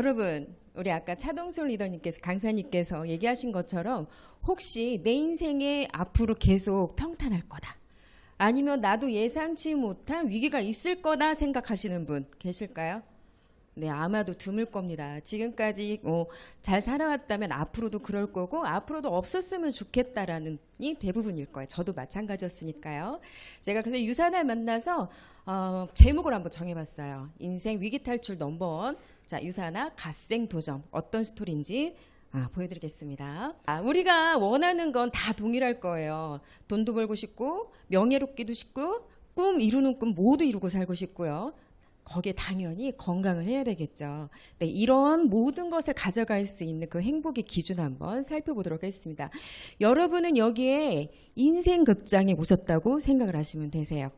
여러분, 우리 아까 차동솔 리더님께서 강사님께서 얘기하신 것처럼 혹시 내 인생에 앞으로 계속 평탄할 거다, 아니면 나도 예상치 못한 위기가 있을 거다 생각하시는 분 계실까요? 네, 아마도 드물 겁니다. 지금까지 잘 살아왔다면 앞으로도 그럴 거고 앞으로도 없었으면 좋겠다라는 이 대부분일 거예요. 저도 마찬가지였으니까요. 제가 그래서 유산을 만나서 제목을 한번 정해봤어요. 인생 위기 탈출 넘버원. 자, 유산아 갓생 도전. 어떤 스토리인지 보여드리겠습니다. 우리가 원하는 건 다 동일할 거예요. 돈도 벌고 싶고 명예롭기도 싶고 꿈 이루는 꿈 모두 이루고 살고 싶고요. 거기에 당연히 건강을 해야 되겠죠. 네, 이런 모든 것을 가져갈 수 있는 그 행복의 기준 한번 살펴보도록 하겠습니다. 여러분은 여기에 인생 극장에 오셨다고 생각을 하시면 되세요.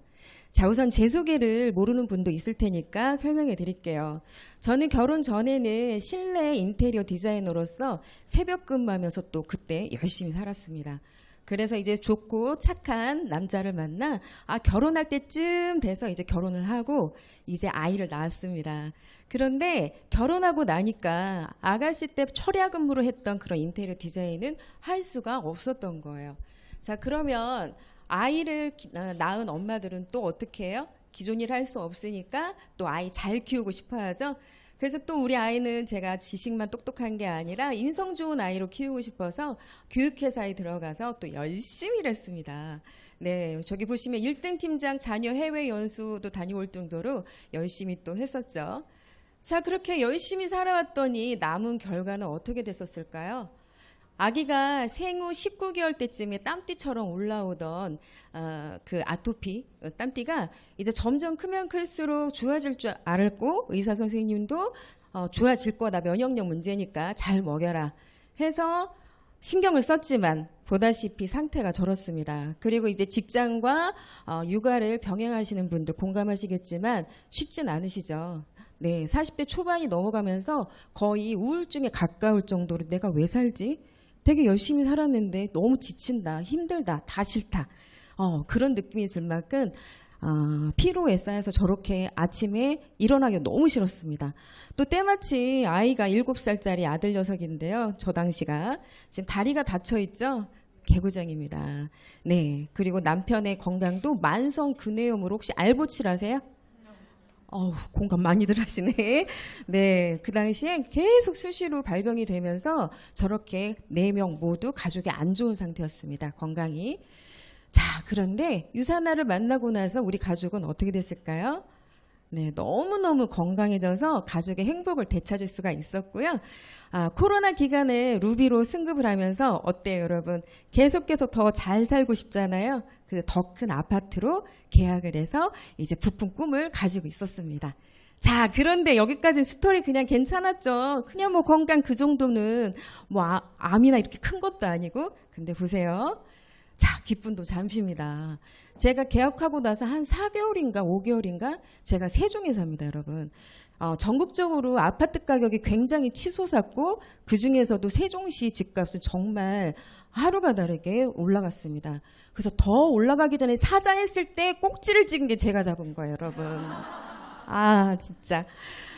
자, 우선 제 소개를 모르는 분도 있을 테니까 설명해 드릴게요. 저는 결혼 전에는 실내 인테리어 디자이너로서 새벽 근무하면서 또 그때 열심히 살았습니다. 그래서 이제 좋고 착한 남자를 만나 결혼할 때쯤 돼서 이제 결혼을 하고 이제 아이를 낳았습니다. 그런데 결혼하고 나니까 아가씨 때 철야 근무를 했던 그런 인테리어 디자인은 할 수가 없었던 거예요. 자, 그러면 아이를 낳은 엄마들은 또 어떻게 해요? 기존 일 할 수 없으니까 또 아이 잘 키우고 싶어 하죠. 그래서 또 우리 아이는 제가 지식만 똑똑한 게 아니라 인성 좋은 아이로 키우고 싶어서 교육회사에 들어가서 또 열심히 일했습니다. 네, 저기 보시면 1등 팀장 자녀 해외 연수도 다녀올 정도로 열심히 또 했었죠. 자, 그렇게 열심히 살아왔더니 남은 결과는 어떻게 됐었을까요? 아기가 생후 19개월 때쯤에 땀띠처럼 올라오던 그 아토피 땀띠가 이제 점점 크면 클수록 좋아질 줄 알고 의사 선생님도 좋아질 거다, 면역력 문제니까 잘 먹여라 해서 신경을 썼지만 보다시피 상태가 저렇습니다. 그리고 이제 직장과 육아를 병행하시는 분들 공감하시겠지만 쉽진 않으시죠. 네, 40대 초반이 넘어가면서 거의 우울증에 가까울 정도로 내가 왜 살지? 되게 열심히 살았는데 너무 지친다, 힘들다, 다 싫다. 그런 느낌이 들 만큼 피로에 쌓여서 저렇게 아침에 일어나기 너무 싫었습니다. 또 때마치 아이가 7살짜리 아들 녀석인데요. 저 당시가 지금 다리가 다쳐 있죠. 개구장입니다. 네, 그리고 남편의 건강도 만성 근회염으로 혹시 알보칠 아세요? 공감 많이들 하시네. 네, 그 당시에 계속 수시로 발병이 되면서 저렇게 4명 모두 가족이 안 좋은 상태였습니다. 건강이. 자, 그런데 유산아를 만나고 나서 우리 가족은 어떻게 됐을까요? 네, 너무너무 건강해져서 가족의 행복을 되찾을 수가 있었고요. 코로나 기간에 루비로 승급을 하면서 어때요, 여러분? 계속 더 잘 살고 싶잖아요. 그래서 더 큰 아파트로 계약을 해서 이제 부푼 꿈을 가지고 있었습니다. 자, 그런데 여기까지 스토리 그냥 괜찮았죠. 그냥 뭐 건강 그 정도는 뭐 암이나 이렇게 큰 것도 아니고. 근데 보세요. 자, 기쁨도 잠시입니다. 제가 계약하고 나서 한 4개월인가 5개월인가 제가 세종에 삽니다, 여러분. 전국적으로 아파트 가격이 굉장히 치솟았고 그중에서도 세종시 집값은 정말 하루가 다르게 올라갔습니다. 그래서 더 올라가기 전에 사자했을 때 꼭지를 찍은 게 제가 잡은 거예요, 여러분. 진짜.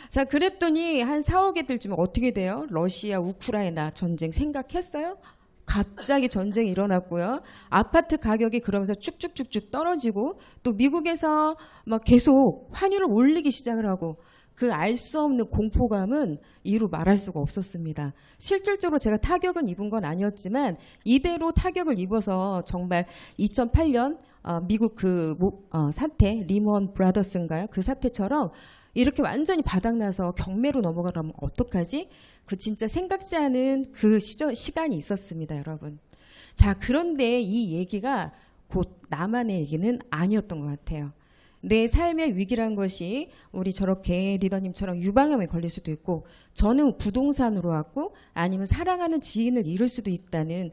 자, 그랬더니 한 4, 5개월 쯤에 어떻게 돼요? 러시아, 우크라이나 전쟁 생각했어요? 갑자기 전쟁이 일어났고요. 아파트 가격이 그러면서 쭉쭉쭉쭉 떨어지고 또 미국에서 막 계속 환율을 올리기 시작을 하고 그 알 수 없는 공포감은 이루 말할 수가 없었습니다. 실질적으로 제가 타격은 입은 건 아니었지만 이대로 타격을 입어서 정말 2008년 미국 사태, 리먼 브라더스인가요? 그 사태처럼 이렇게 완전히 바닥나서 경매로 넘어가려면 어떡하지? 그 진짜 생각지 않은 그 시간이 있었습니다, 여러분. 자, 그런데 이 얘기가 곧 나만의 얘기는 아니었던 것 같아요. 내 삶의 위기란 것이 우리 저렇게 리더님처럼 유방암에 걸릴 수도 있고 저는 부동산으로 왔고 아니면 사랑하는 지인을 잃을 수도 있다는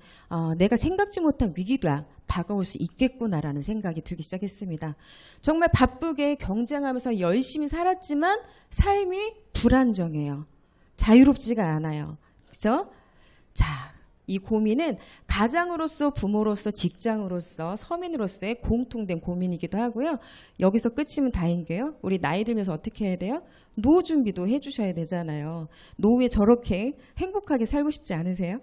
내가 생각지 못한 위기가 다가올 수 있겠구나라는 생각이 들기 시작했습니다. 정말 바쁘게 경쟁하면서 열심히 살았지만 삶이 불안정해요. 자유롭지가 않아요. 그죠? 자, 이 고민은 가장으로서, 부모로서, 직장으로서, 서민으로서의 공통된 고민이기도 하고요. 여기서 끝이면 다행이고요. 우리 나이 들면서 어떻게 해야 돼요? 노후 준비도 해주셔야 되잖아요. 노후에 저렇게 행복하게 살고 싶지 않으세요?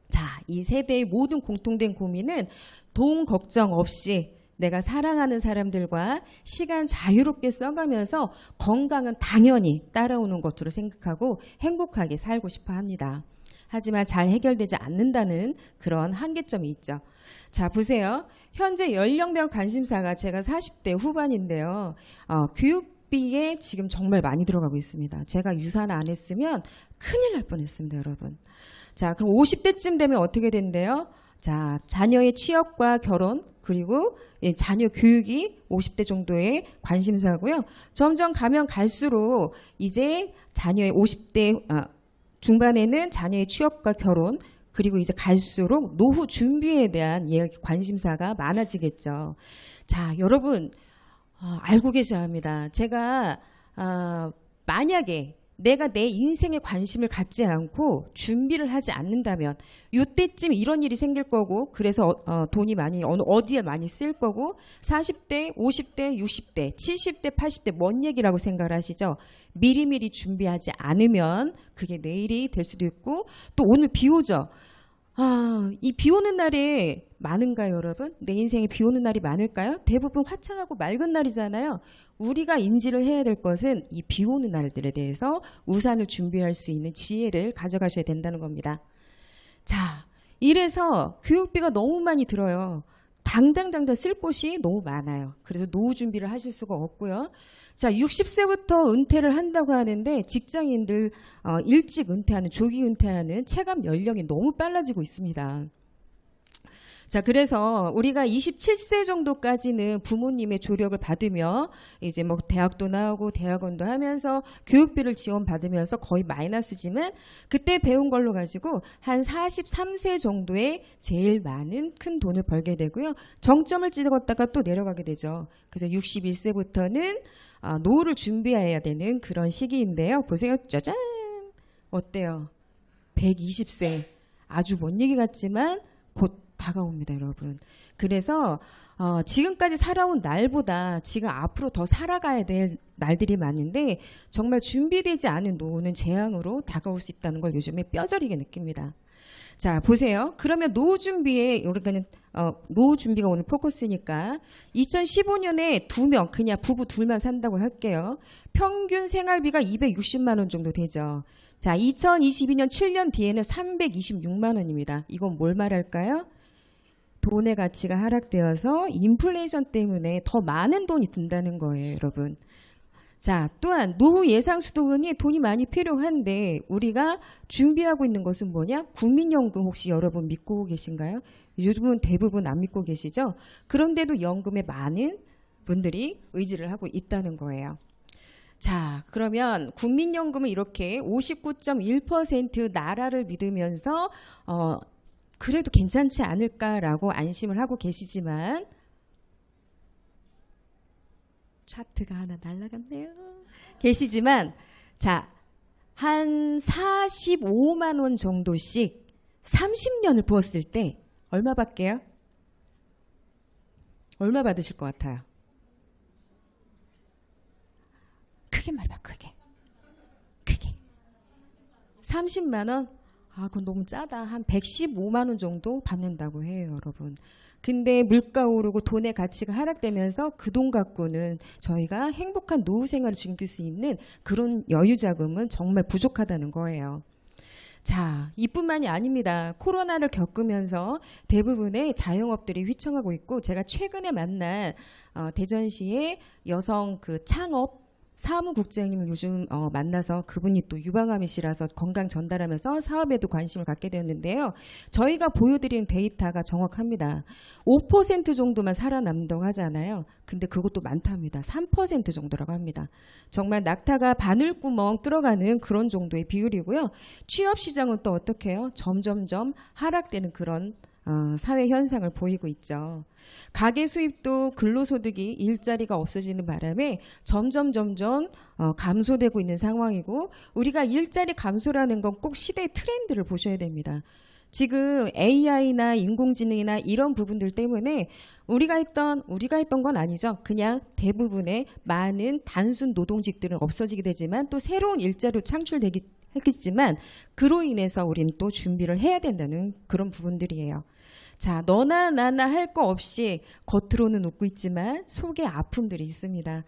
자, 이 세대의 모든 공통된 고민은 돈 걱정 없이 내가 사랑하는 사람들과 시간 자유롭게 써가면서 건강은 당연히 따라오는 것으로 생각하고 행복하게 살고 싶어 합니다. 하지만 잘 해결되지 않는다는 그런 한계점이 있죠. 자, 보세요. 현재 연령별 관심사가 제가 40대 후반인데요. 교육비에 지금 정말 많이 들어가고 있습니다. 제가 유산 안 했으면 큰일 날 뻔했습니다, 여러분. 자, 그럼 50대쯤 되면 어떻게 된대요? 자, 자녀의 취업과 결혼, 그리고 자녀 교육이 50대 정도의 관심사고요. 점점 가면 갈수록 이제 자녀의 50대 중반에는 자녀의 취업과 결혼, 그리고 이제 갈수록 노후 준비에 대한 관심사가 많아지겠죠. 자, 여러분 알고 계셔야 합니다. 제가 만약에 내가 내 인생에 관심을 갖지 않고 준비를 하지 않는다면 이때쯤 이런 일이 생길 거고, 그래서 돈이 많이 어디에 많이 쓸 거고, 40대, 50대, 60대, 70대, 80대 뭔 얘기라고 생각을 하시죠? 미리미리 준비하지 않으면 그게 내일이 될 수도 있고, 또 오늘 비 오죠? 이 비 오는 날이 많은가요, 여러분? 내 인생에 비 오는 날이 많을까요? 대부분 화창하고 맑은 날이잖아요. 우리가 인지를 해야 될 것은 이 비 오는 날들에 대해서 우산을 준비할 수 있는 지혜를 가져가셔야 된다는 겁니다. 자, 이래서 교육비가 너무 많이 들어요. 당장 쓸 곳이 너무 많아요. 그래서 노후 준비를 하실 수가 없고요. 자, 60세부터 은퇴를 한다고 하는데 직장인들 일찍 은퇴하는, 조기 은퇴하는 체감 연령이 너무 빨라지고 있습니다. 자, 그래서 우리가 27세 정도까지는 부모님의 조력을 받으며 이제 뭐 대학도 나오고 대학원도 하면서 교육비를 지원받으면서 거의 마이너스지만, 그때 배운 걸로 가지고 한 43세 정도에 제일 많은 큰 돈을 벌게 되고요. 정점을 찍었다가 또 내려가게 되죠. 그래서 61세부터는 노후를 준비해야 되는 그런 시기인데요. 보세요. 짜잔! 어때요? 120세. 아주 먼 얘기 같지만 곧 다가옵니다, 여러분. 그래서 지금까지 살아온 날보다 지금 앞으로 더 살아가야 될 날들이 많은데, 정말 준비되지 않은 노후는 재앙으로 다가올 수 있다는 걸 요즘에 뼈저리게 느낍니다. 자, 보세요. 그러면 노후 준비에, 우리가는 노후 준비가 오늘 포커스니까 2015년에 2명, 그냥 부부 둘만 산다고 할게요. 평균 생활비가 260만 원 정도 되죠. 자, 2022년 7년 뒤에는 326만 원입니다. 이건 뭘 말할까요? 돈의 가치가 하락되어서 인플레이션 때문에 더 많은 돈이 든다는 거예요, 여러분. 자, 또한 노후 예상 수도원이 돈이 많이 필요한데 우리가 준비하고 있는 것은 뭐냐? 국민연금 혹시 여러분 믿고 계신가요? 요즘은 대부분 안 믿고 계시죠? 그런데도 연금에 많은 분들이 의지를 하고 있다는 거예요. 자, 그러면 국민연금은 이렇게 59.1% 나라를 믿으면서 그래도 괜찮지 않을까라고 안심을 하고 계시지만, 차트가 하나 날아갔네요. 계시지만, 자, 한 45만 원 정도씩 30년을 부었을 때 얼마 받게요? 얼마 받으실 것 같아요? 크게 말해봐, 크게. 30만 원? 그건 너무 짜다. 한 115만 원 정도 받는다고 해요, 여러분. 근데 물가 오르고 돈의 가치가 하락되면서 그 돈 갖고는 저희가 행복한 노후 생활을 즐길 수 있는 그런 여유 자금은 정말 부족하다는 거예요. 자, 이뿐만이 아닙니다. 코로나를 겪으면서 대부분의 자영업들이 휘청하고 있고, 제가 최근에 만난 대전시의 여성 그 창업 사무국장님을 요즘 만나서, 그분이 또 유방암이시라서 건강 전달하면서 사업에도 관심을 갖게 되었는데요. 저희가 보여드리는 데이터가 정확합니다. 5% 정도만 살아남는다고 하잖아요. 근데 그것도 많답니다. 3% 정도라고 합니다. 정말 낙타가 바늘구멍 뚫어가는 그런 정도의 비율이고요. 취업시장은 또 어떻게 해요? 점점점 하락되는 그런 사회 현상을 보이고 있죠. 가계 수입도 근로소득이, 일자리가 없어지는 바람에 점점 감소되고 있는 상황이고, 우리가 일자리 감소라는 건 꼭 시대의 트렌드를 보셔야 됩니다. 지금 AI나 인공지능이나 이런 부분들 때문에 우리가 했던 건 아니죠. 그냥 대부분의 많은 단순 노동직들은 없어지게 되지만 또 새로운 일자리도 창출되겠지만 그로 인해서 우리는 또 준비를 해야 된다는 그런 부분들이에요. 자, 너나 나나 할 거 없이 겉으로는 웃고 있지만 속에 아픔들이 있습니다.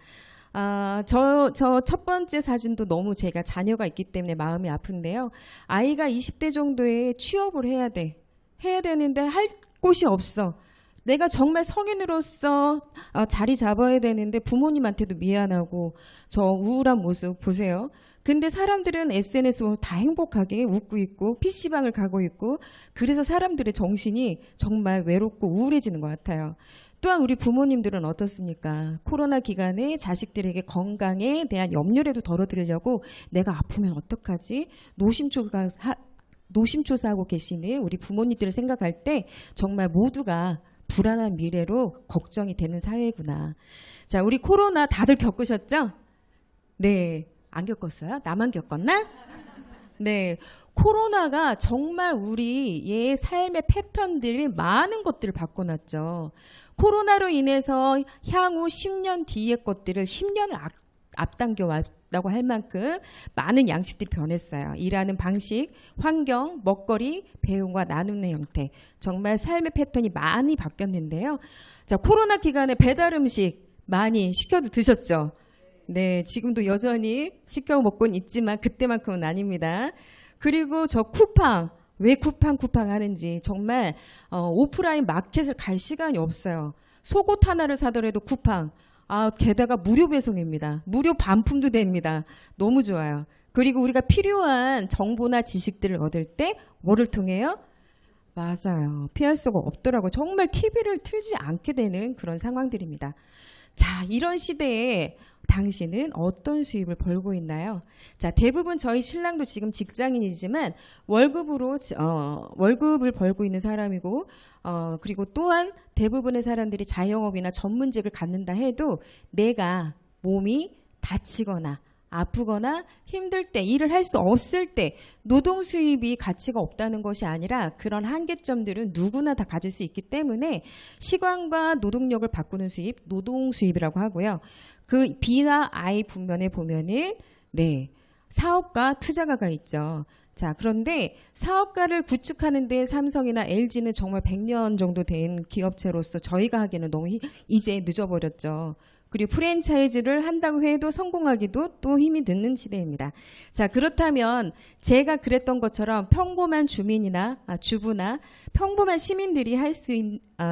저 첫 번째 사진도 너무 제가 자녀가 있기 때문에 마음이 아픈데요. 아이가 20대 정도에 취업을 해야 돼. 해야 되는데 할 곳이 없어. 내가 정말 성인으로서 자리 잡아야 되는데 부모님한테도 미안하고 저 우울한 모습 보세요. 근데 사람들은 SNS로 다 행복하게 웃고 있고 PC방을 가고 있고 그래서 사람들의 정신이 정말 외롭고 우울해지는 것 같아요. 또한 우리 부모님들은 어떻습니까? 코로나 기간에 자식들에게 건강에 대한 염려라도 덜어드리려고 내가 아프면 어떡하지? 노심초사하고 계시는 우리 부모님들을 생각할 때 정말 모두가 불안한 미래로 걱정이 되는 사회구나. 자, 우리 코로나 다들 겪으셨죠? 네. 안 겪었어요? 나만 겪었나? 네. 코로나가 정말 우리의 삶의 패턴들이 많은 것들을 바꿔놨죠. 코로나로 인해서 향후 10년 뒤의 것들을 10년을 앞당겨 왔다고 할 만큼 많은 양식들이 변했어요. 일하는 방식, 환경, 먹거리, 배움과 나누는 형태. 정말 삶의 패턴이 많이 바뀌었는데요. 자, 코로나 기간에 배달 음식 많이 시켜도 드셨죠? 네, 지금도 여전히 시켜 먹고는 있지만 그때만큼은 아닙니다. 그리고 저 쿠팡, 왜 쿠팡 하는지 정말 오프라인 마켓을 갈 시간이 없어요. 속옷 하나를 사더라도 쿠팡. 게다가 무료 배송입니다. 무료 반품도 됩니다. 너무 좋아요. 그리고 우리가 필요한 정보나 지식들을 얻을 때 뭐를 통해요? 맞아요. 피할 수가 없더라고요. 정말 TV를 틀지 않게 되는 그런 상황들입니다. 자, 이런 시대에 당신은 어떤 수입을 벌고 있나요? 자, 대부분 저희 신랑도 지금 직장인이지만 월급을 벌고 있는 사람이고, 그리고 또한 대부분의 사람들이 자영업이나 전문직을 갖는다 해도 내가 몸이 다치거나 아프거나 힘들 때 일을 할 수 없을 때 노동 수입이 가치가 없다는 것이 아니라 그런 한계점들은 누구나 다 가질 수 있기 때문에 시간과 노동력을 바꾸는 수입, 노동 수입이라고 하고요. 그 B나 I 분면에 보면은 네, 사업가, 투자가가 있죠. 자, 그런데 사업가를 구축하는데 삼성이나 LG는 정말 100년 정도 된 기업체로서 저희가 하기에는 너무 이제 늦어버렸죠. 그리고 프랜차이즈를 한다고 해도 성공하기도 또 힘이 드는 시대입니다. 자, 그렇다면 제가 그랬던 것처럼 평범한 주민이나 주부나 평범한 시민들이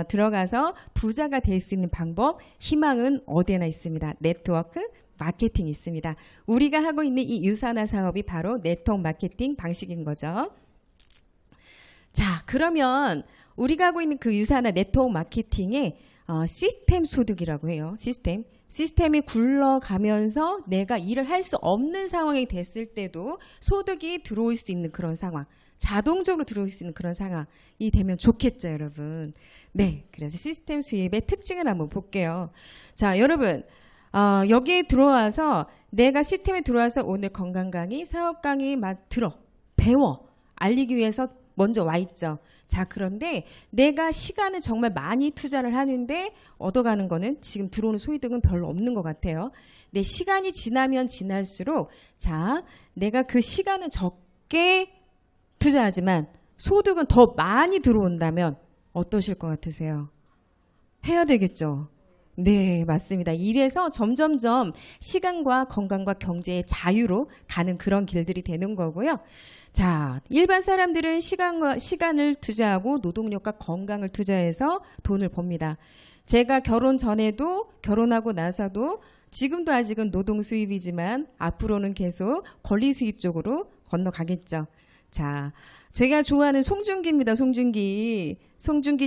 들어가서 부자가 될 수 있는 방법, 희망은 어디에나 있습니다. 네트워크, 마케팅이 있습니다. 우리가 하고 있는 이 유산화 사업이 바로 네트워크 마케팅 방식인 거죠. 자, 그러면 우리가 하고 있는 그 유산화 네트워크 마케팅의 시스템 소득이라고 해요. 시스템이 굴러가면서 내가 일을 할 수 없는 상황이 됐을 때도 소득이 들어올 수 있는 그런 상황, 자동적으로 들어올 수 있는 그런 상황이 되면 좋겠죠, 여러분. 네, 그래서 시스템 수입의 특징을 한번 볼게요. 자, 여러분, 여기에 들어와서 내가 시스템에 들어와서 오늘 건강 강의, 사업 강의 배워 알리기 위해서 먼저 와 있죠. 자, 그런데 내가 시간을 정말 많이 투자를 하는데 얻어가는 거는 지금 들어오는 소득은 별로 없는 것 같아요. 내 시간이 지나면 지날수록 자, 내가 그 시간은 적게 투자하지만 소득은 더 많이 들어온다면 어떠실 것 같으세요? 해야 되겠죠. 네, 맞습니다. 이래서 점점점 시간과 건강과 경제의 자유로 가는 그런 길들이 되는 거고요. 자, 일반 사람들은 시간을 투자하고 노동력과 건강을 투자해서 돈을 법니다. 제가 결혼 전에도 결혼하고 나서도 지금도 아직은 노동 수입이지만 앞으로는 계속 권리 수입 쪽으로 건너가겠죠. 자, 제가 좋아하는 송중기입니다. 송중기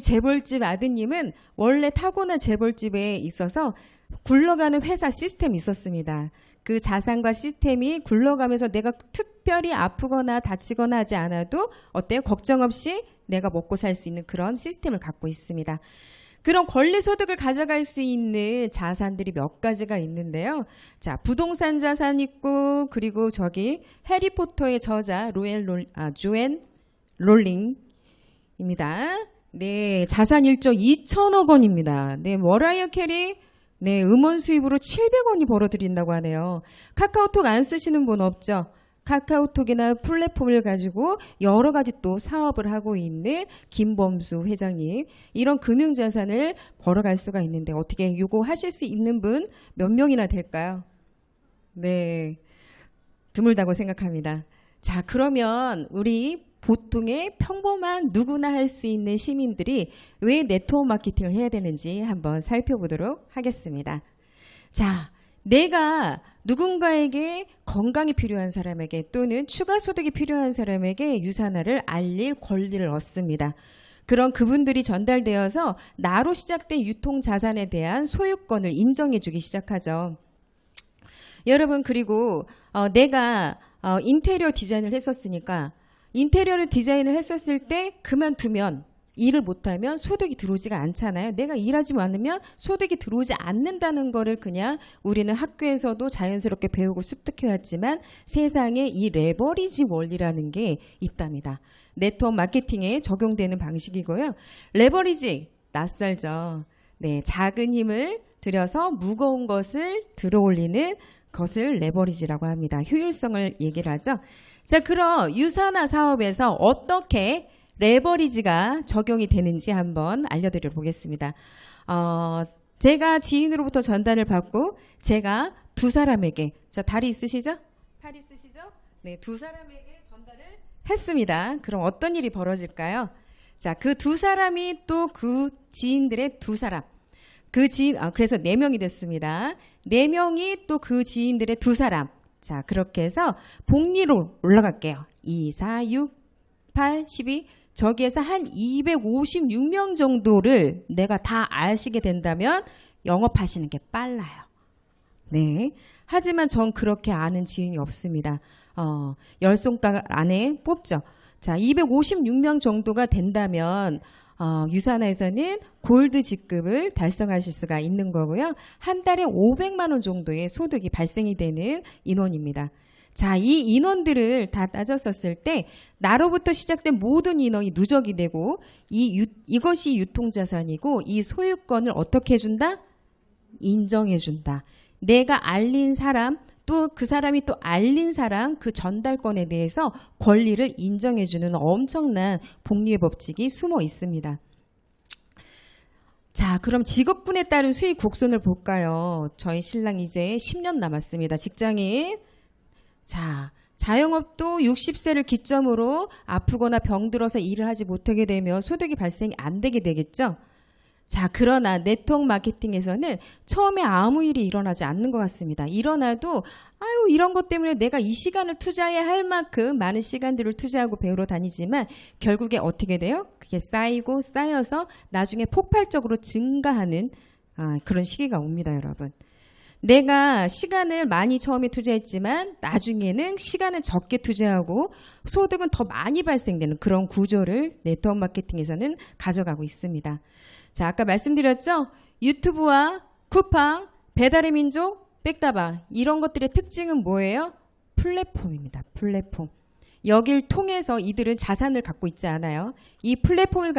재벌집 아드님은 원래 타고난 재벌집에 있어서 굴러가는 회사 시스템이 있었습니다. 그 자산과 시스템이 굴러가면서 내가 특별히 아프거나 다치거나 하지 않아도 어때요? 걱정 없이 내가 먹고 살 수 있는 그런 시스템을 갖고 있습니다. 그런 권리소득을 가져갈 수 있는 자산들이 몇 가지가 있는데요. 자, 부동산 자산 있고, 그리고 저기 해리포터의 저자 조앤 롤링 네, 자산 1조 2천억 원입니다. 네, 머라이어 캐리 네, 음원 수입으로 700원이 벌어들인다고 하네요. 카카오톡 안 쓰시는 분 없죠? 카카오톡이나 플랫폼을 가지고 여러 가지 또 사업을 하고 있는 김범수 회장님. 이런 금융자산을 벌어갈 수가 있는데 어떻게 요거 하실 수 있는 분 몇 명이나 될까요? 네, 드물다고 생각합니다. 자, 그러면 우리 보통의 평범한 누구나 할 수 있는 시민들이 왜 네트워크 마케팅을 해야 되는지 한번 살펴보도록 하겠습니다. 자, 내가 누군가에게 건강이 필요한 사람에게 또는 추가 소득이 필요한 사람에게 유산화를 알릴 권리를 얻습니다. 그런 그분들이 전달되어서 나로 시작된 유통 자산에 대한 소유권을 인정해주기 시작하죠. 여러분, 그리고 내가 인테리어 디자인을 했었으니까 인테리어를 디자인을 했었을 때 그만두면 일을 못하면 소득이 들어오지가 않잖아요. 내가 일하지 않으면 소득이 들어오지 않는다는 거를 그냥 우리는 학교에서도 자연스럽게 배우고 습득해왔지만 세상에 이 레버리지 원리라는 게 있답니다. 네트워크 마케팅에 적용되는 방식이고요. 레버리지, 낯설죠. 네, 작은 힘을 들여서 무거운 것을 들어올리는 것을 레버리지라고 합니다. 효율성을 얘기를 하죠. 자, 그럼 유산화 사업에서 어떻게 레버리지가 적용이 되는지 한번 알려드려 보겠습니다. 제가 지인으로부터 전달을 받고 제가 두 사람에게, 자, 다리 있으시죠? 팔 있으시죠? 네, 두 사람에게 전달을 했습니다. 그럼 어떤 일이 벌어질까요? 자, 그 두 사람이 또 그 지인들의 두 사람, 그 지인, 그래서 4명이 됐습니다. 4명이 또 그 지인들의 두 사람. 자, 그렇게 해서 복리로 올라갈게요. 2, 4, 6, 8, 12. 저기에서 한 256명 정도를 내가 다 아시게 된다면 영업하시는 게 빨라요. 네. 하지만 전 그렇게 아는 지인이 없습니다. 10손가락 안에 뽑죠. 자, 256명 정도가 된다면 유산화에서는 골드 직급을 달성하실 수가 있는 거고요. 한 달에 500만 원 정도의 소득이 발생이 되는 인원입니다. 자, 이 인원들을 다 따졌었을 때 나로부터 시작된 모든 인원이 누적이 되고 이것이 유통자산이고 이 소유권을 어떻게 해준다? 인정해준다. 내가 알린 사람 또 그 사람이 또 알린 사람 그 전달권에 대해서 권리를 인정해주는 엄청난 복리의 법칙이 숨어 있습니다. 자, 그럼 직업군에 따른 수익 곡선을 볼까요? 저희 신랑 이제 10년 남았습니다. 직장인. 자, 자영업도 60세를 기점으로 아프거나 병들어서 일을 하지 못하게 되면 소득이 발생이 안 되게 되겠죠? 자, 그러나 네트워크 마케팅에서는 처음에 아무 일이 일어나지 않는 것 같습니다. 일어나도 이런 것 때문에 내가 이 시간을 투자해야 할 만큼 많은 시간들을 투자하고 배우러 다니지만 결국에 어떻게 돼요? 그게 쌓이고 쌓여서 나중에 폭발적으로 증가하는 그런 시기가 옵니다, 여러분. 내가 시간을 많이 처음에 투자했지만 나중에는 시간은 적게 투자하고 소득은 더 많이 발생되는 그런 구조를 네트워크 마케팅에서는 가져가고 있습니다. 자, 아까 말씀드렸죠? 유튜브와 쿠팡, 배달의 민족, 백다방 이런 것들의 특징은 뭐예요? 플랫폼입니다. 플랫폼. 여길 통해서 이들은 자산을 갖고 있지 않아요. 이 플랫폼을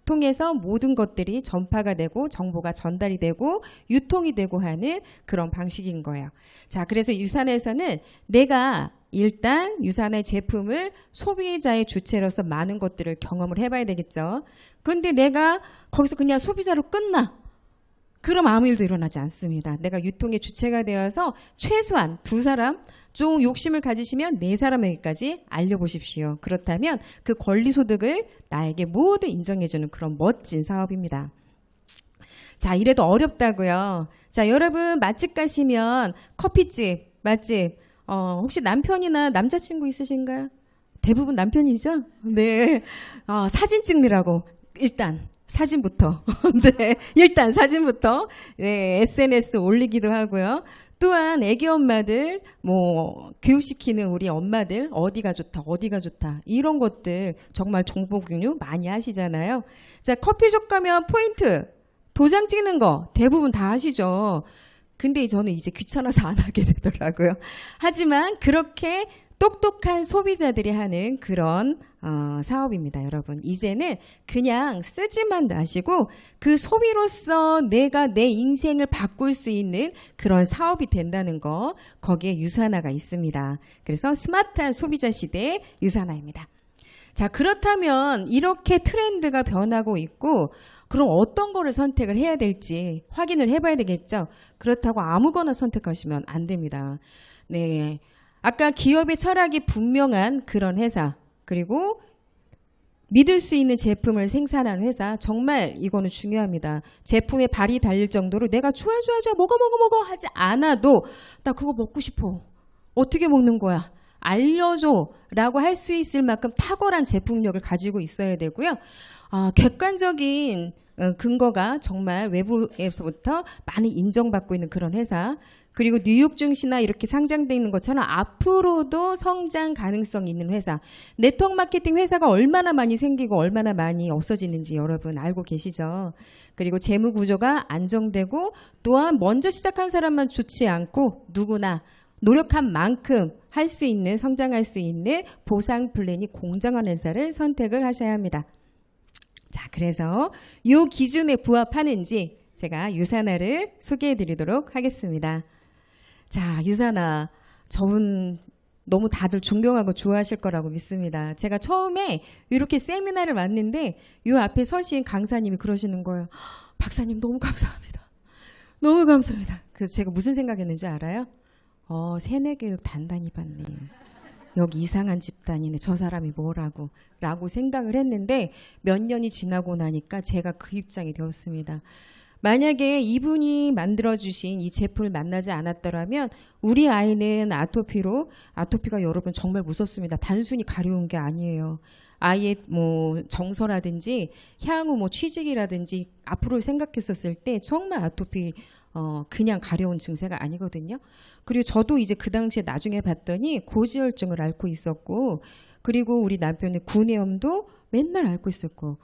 통해서 모든 것들이 전파가 되고 정보가 전달이 되고 유통이 되고 하는 그런 방식인 거예요. 자, 그래서 유산에서는 내가 일단 유산의 제품을 소비자의 주체로서 많은 것들을 경험을 해봐야 되겠죠. 그런데 내가 거기서 그냥 소비자로 끝나. 그럼 아무 일도 일어나지 않습니다. 내가 유통의 주체가 되어서 최소한 두 사람, 좀 욕심을 가지시면 네 사람에게까지 알려보십시오. 그렇다면 그 권리소득을 나에게 모두 인정해주는 그런 멋진 사업입니다. 자, 이래도 어렵다고요. 자, 여러분 맛집 가시면 커피집, 맛집 혹시 남편이나 남자친구 있으신가요? 대부분 남편이죠? 네. 사진 찍느라고 일단 사진부터 네, 일단 사진부터 네, SNS 올리기도 하고요. 또한 애기 엄마들 교육시키는 우리 엄마들 어디가 좋다 이런 것들 정말 정보 공유 많이 하시잖아요. 자, 커피숍 가면 포인트 도장 찍는 거 대부분 다 하시죠. 근데 저는 이제 귀찮아서 안 하게 되더라고요. 하지만 그렇게 똑똑한 소비자들이 하는 그런 사업입니다, 여러분. 이제는 그냥 쓰지만 마시고 그 소비로서 내가 내 인생을 바꿀 수 있는 그런 사업이 된다는 거, 거기에 유사나가 있습니다. 그래서 스마트한 소비자 시대의 유사나입니다. 자, 그렇다면 이렇게 트렌드가 변하고 있고 그럼 어떤 거를 선택을 해야 될지 확인을 해봐야 되겠죠. 그렇다고 아무거나 선택하시면 안 됩니다. 네, 아까 기업의 철학이 분명한 그런 회사, 그리고 믿을 수 있는 제품을 생산하는 회사, 정말 이거는 중요합니다. 제품에 발이 달릴 정도로 내가 좋아 먹어 하지 않아도 나 그거 먹고 싶어. 어떻게 먹는 거야? 알려줘 라고 할 수 있을 만큼 탁월한 제품력을 가지고 있어야 되고요. 객관적인 근거가 정말 외부에서부터 많이 인정받고 있는 그런 회사, 그리고 뉴욕 증시나 이렇게 상장되어 있는 것처럼 앞으로도 성장 가능성이 있는 회사, 네트워크 마케팅 회사가 얼마나 많이 생기고 얼마나 많이 없어지는지 여러분 알고 계시죠? 그리고 재무 구조가 안정되고 또한 먼저 시작한 사람만 좋지 않고 누구나 노력한 만큼 할 수 있는, 성장할 수 있는 보상 플랜이 공정한 회사를 선택을 하셔야 합니다. 자, 그래서 이 기준에 부합하는지 제가 유사나를 소개해 드리도록 하겠습니다. 자, 유사나, 저분 너무 다들 존경하고 좋아하실 거라고 믿습니다. 제가 처음에 이렇게 세미나를 왔는데 이 앞에 서신 강사님이 그러시는 거예요. 박사님 너무 감사합니다. 너무 감사합니다. 그래서 제가 무슨 생각했는지 알아요? 세뇌교육 단단히 받네. 여기 이상한 집단이네. 저 사람이 뭐라고 라고 생각을 했는데 몇 년이 지나고 나니까 제가 그 입장이 되었습니다. 만약에 이분이 만들어주신 이 제품을 만나지 않았더라면 우리 아이는 아토피가 여러분 정말 무섭습니다. 단순히 가려운 게 아니에요. 아이의 뭐 정서라든지 향후 뭐 취직이라든지 앞으로 생각했었을 때 정말 아토피 그냥 가려운 증세가 아니거든요. 그리고 저도 이제 그 당시에 나중에 봤더니 고지혈증을 앓고 있었고, 그리고 우리 남편의 구내염도 맨날 앓고 있었고,